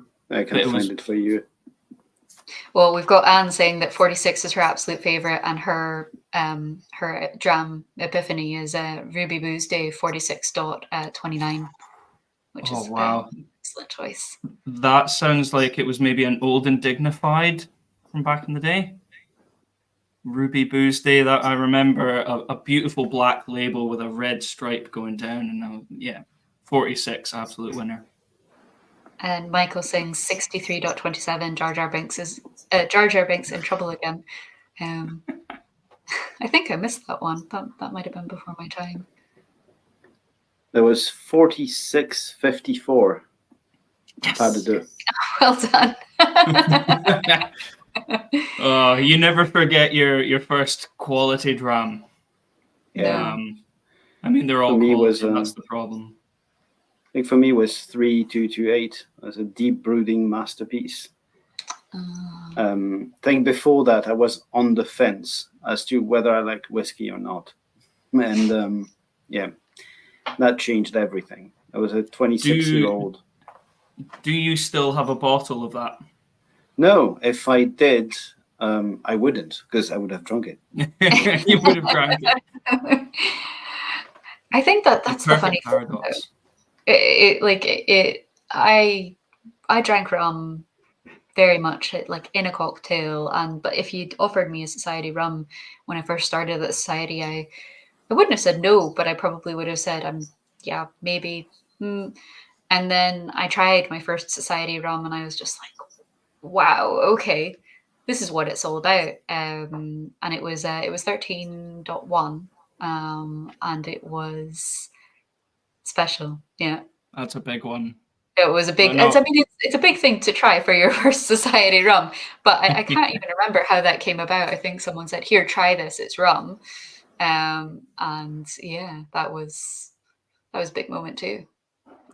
can find it for you. Well, we've got Anne saying that 46 is her absolute favorite, and her dram epiphany is Ruby Booze Day 46.29, which is wow, an excellent choice. That sounds like it was maybe an old and dignified from back in the day. Ruby Booze Day, that I remember a beautiful black label with a red stripe going down, and 46, absolute winner. And Michael sings 63.27. Jar Jar Binks in trouble again. I think I missed that one. That might have been before my time. There was 46.54. Yes. Pas de Deux. Well done. Oh, you never forget your first quality dram. Yeah. I mean, they're all quality, that's the problem. I think for me it was 3228 as a deep brooding masterpiece. I think before that I was on the fence as to whether I liked whiskey or not. And that changed everything. I was a 26-year-old. Do you still have a bottle of that? No, if I did, I wouldn't, because I would have drunk it. You would have drank it. I think that's the funny paradox. I drank rum very much like in a cocktail, but if you'd offered me a society rum when I first started at the society, I wouldn't have said no, but I probably would have said maybe. And then I tried my first society rum, and I was just like, wow, okay, this is what it's all about. And it was 13.1, and it was special. Yeah, that's a big one. It was a big. It's a big thing to try for your first society rum, but I can't even remember how that came about. I think someone said, "Here, try this. It's rum," and yeah, that was a big moment too.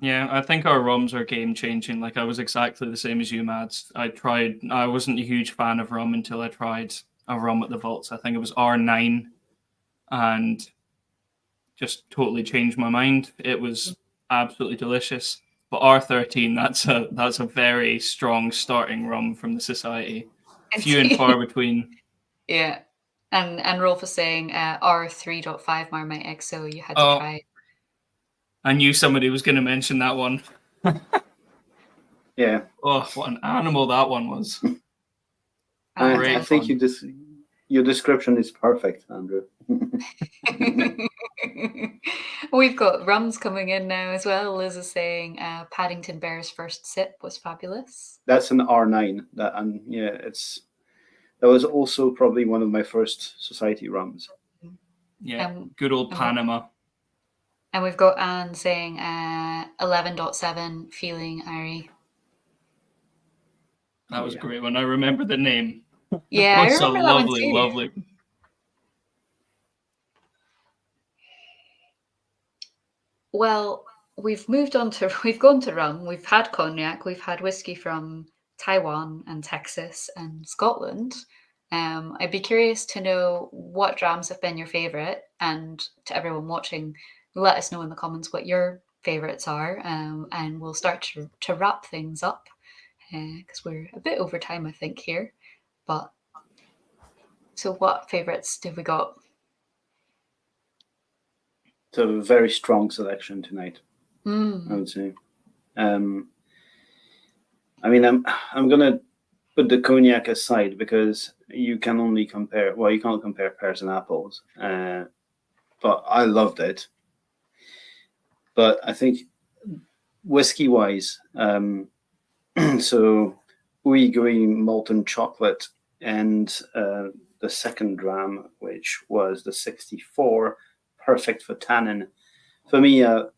Yeah, I think our rums are game changing. Like I was exactly the same as you, Mads. I wasn't a huge fan of rum until I tried a rum at the Vaults. I think it was R9, and just totally changed my mind. It was absolutely delicious. But R13, that's a very strong starting rum from the society. Few and far between. Yeah, and Rolf was saying R3.5 Marmite XO. You had to try it. I knew somebody was going to mention that one. Yeah. Oh, what an animal that one was. I think your description is perfect, Andrew. We've got rums coming in now as well. Liz is saying Paddington Bear's first sip was fabulous. That's an R9. That was also probably one of my first society rums. Yeah, good old Panama. And we've got Anne saying 11.7 feeling Irie. That was a great one. I remember the name. Yeah, I remember that one too. Lovely. Well, we've gone to rum. We've had cognac. We've had whiskey from Taiwan and Texas and Scotland. I'd be curious to know what drams have been your favorite, and to everyone watching, let us know in the comments what your favorites are, and we'll start to wrap things up because we're a bit over time, I think, here. But so, what favorites have we got? It's a very strong selection tonight, I would say. I mean, I'm gonna put the cognac aside because you can only compare. Well, you can't compare pears and apples, but I loved it. But I think whiskey-wise, so Ooey-gooey molten chocolate and the second dram, which was the 64. Perfect for tannin. For me, I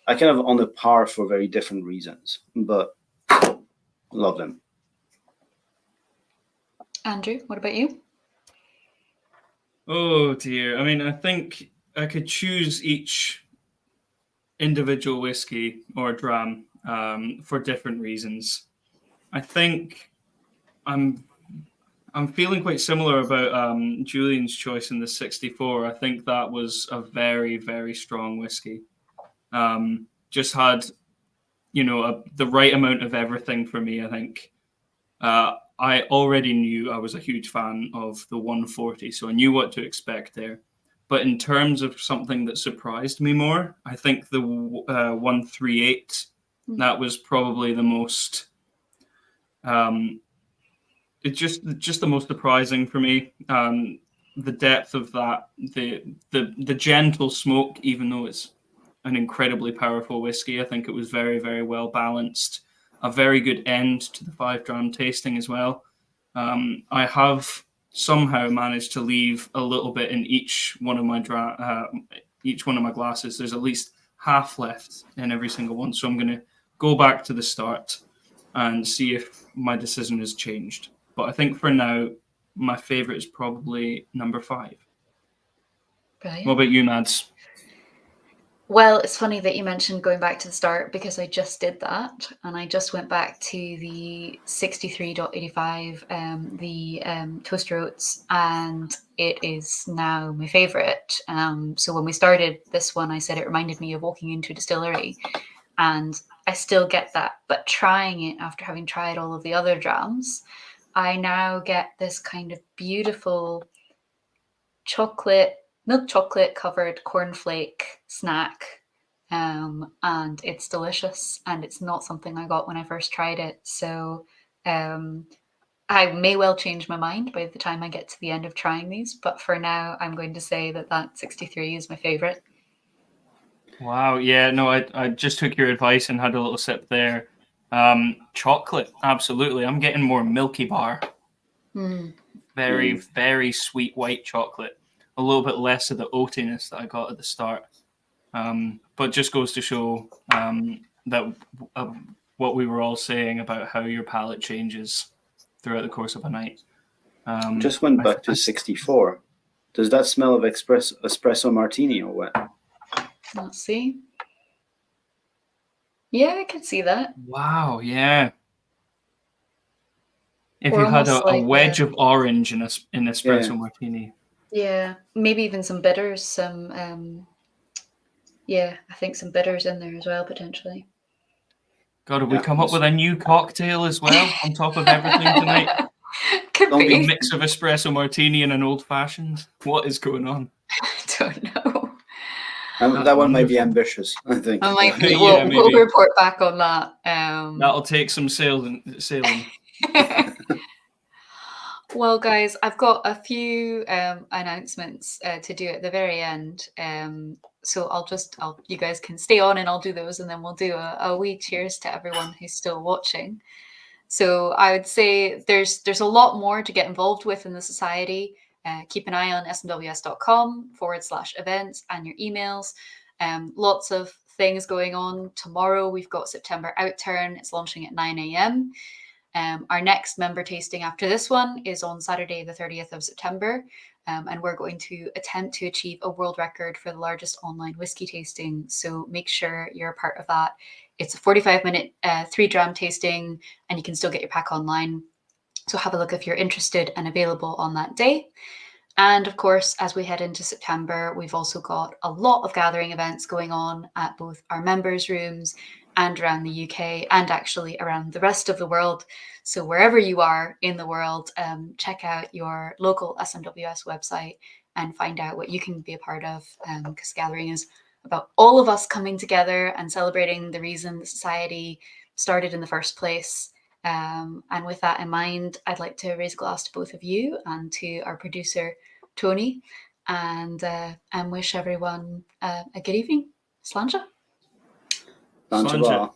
kind of on the par for very different reasons, but love them. Andrew, what about you? Oh dear. I mean, I think I could choose each individual whiskey or dram for different reasons. I think I'm I'm feeling quite similar about Julian's choice in the 64. I think that was a very, very strong whiskey. Just had, the right amount of everything for me, I think. I already knew I was a huge fan of the 140, so I knew what to expect there. But in terms of something that surprised me more, I think the 138, that was probably the most, it's just the most surprising for me. The depth of that, the gentle smoke, even though it's an incredibly powerful whiskey, I think it was very, very well balanced. A very good end to the 5 dram tasting as well. I have somehow managed to leave a little bit in each one of my glasses. There's at least half left in every single one, so I'm going to go back to the start and see if my decision has changed. But I think for now, my favorite is probably number 5. Brilliant. What about you, Mads? Well, it's funny that you mentioned going back to the start because I just did that, and I just went back to the 63.85, the toaster oats, and it is now my favorite. So when we started this one, I said it reminded me of walking into a distillery, and I still get that. But trying it after having tried all of the other drams, I now get this kind of beautiful milk chocolate covered cornflake snack. And it's delicious, and it's not something I got when I first tried it. So I may well change my mind by the time I get to the end of trying these, but for now, I'm going to say that 63 is my favorite. Wow, yeah, no, I just took your advice and had a little sip there. Chocolate, absolutely. I'm getting more Milky Bar. Very, very sweet white chocolate. A little bit less of the oatiness that I got at the start. But just goes to show that what we were all saying about how your palate changes throughout the course of a night. Just went back to 64. Does that smell of espresso martini or what? Let's see. Yeah, I could see that. Wow, yeah. If Or you had almost a like wedge of orange in espresso martini. Yeah, maybe even some bitters, I think some bitters in there as well, potentially. God, have we come up with a new cocktail as well on top of everything tonight? Could A be. mix of espresso martini and an old fashioned. What is going on? I don't know. That one might be ambitious, I think. We'll report back on that. That'll take some sailing. Well, guys, I've got a few announcements to do at the very end. So you guys can stay on and I'll do those, and then we'll do a wee cheers to everyone who's still watching. So I would say there's a lot more to get involved with in the society. Keep an eye on smws.com/events and your emails. Lots of things going on. Tomorrow we've got September Outturn. It's launching at 9 a.m. Our next member tasting after this one is on Saturday, the 30th of September. And we're going to attempt to achieve a world record for the largest online whiskey tasting. So make sure you're a part of that. It's a 45-minute 3-dram tasting, and you can still get your pack online. So have a look if you're interested and available on that day. And of course, as we head into September, we've also got a lot of gathering events going on at both our members' rooms and around the UK, and actually around the rest of the world. So wherever you are in the world, check out your local SMWS website and find out what you can be a part of, because gathering is about all of us coming together and celebrating the reason the society started in the first place. And with that in mind, I'd like to raise a glass to both of you and to our producer, Tony, and wish everyone a good evening. Slàinte. Slàinte.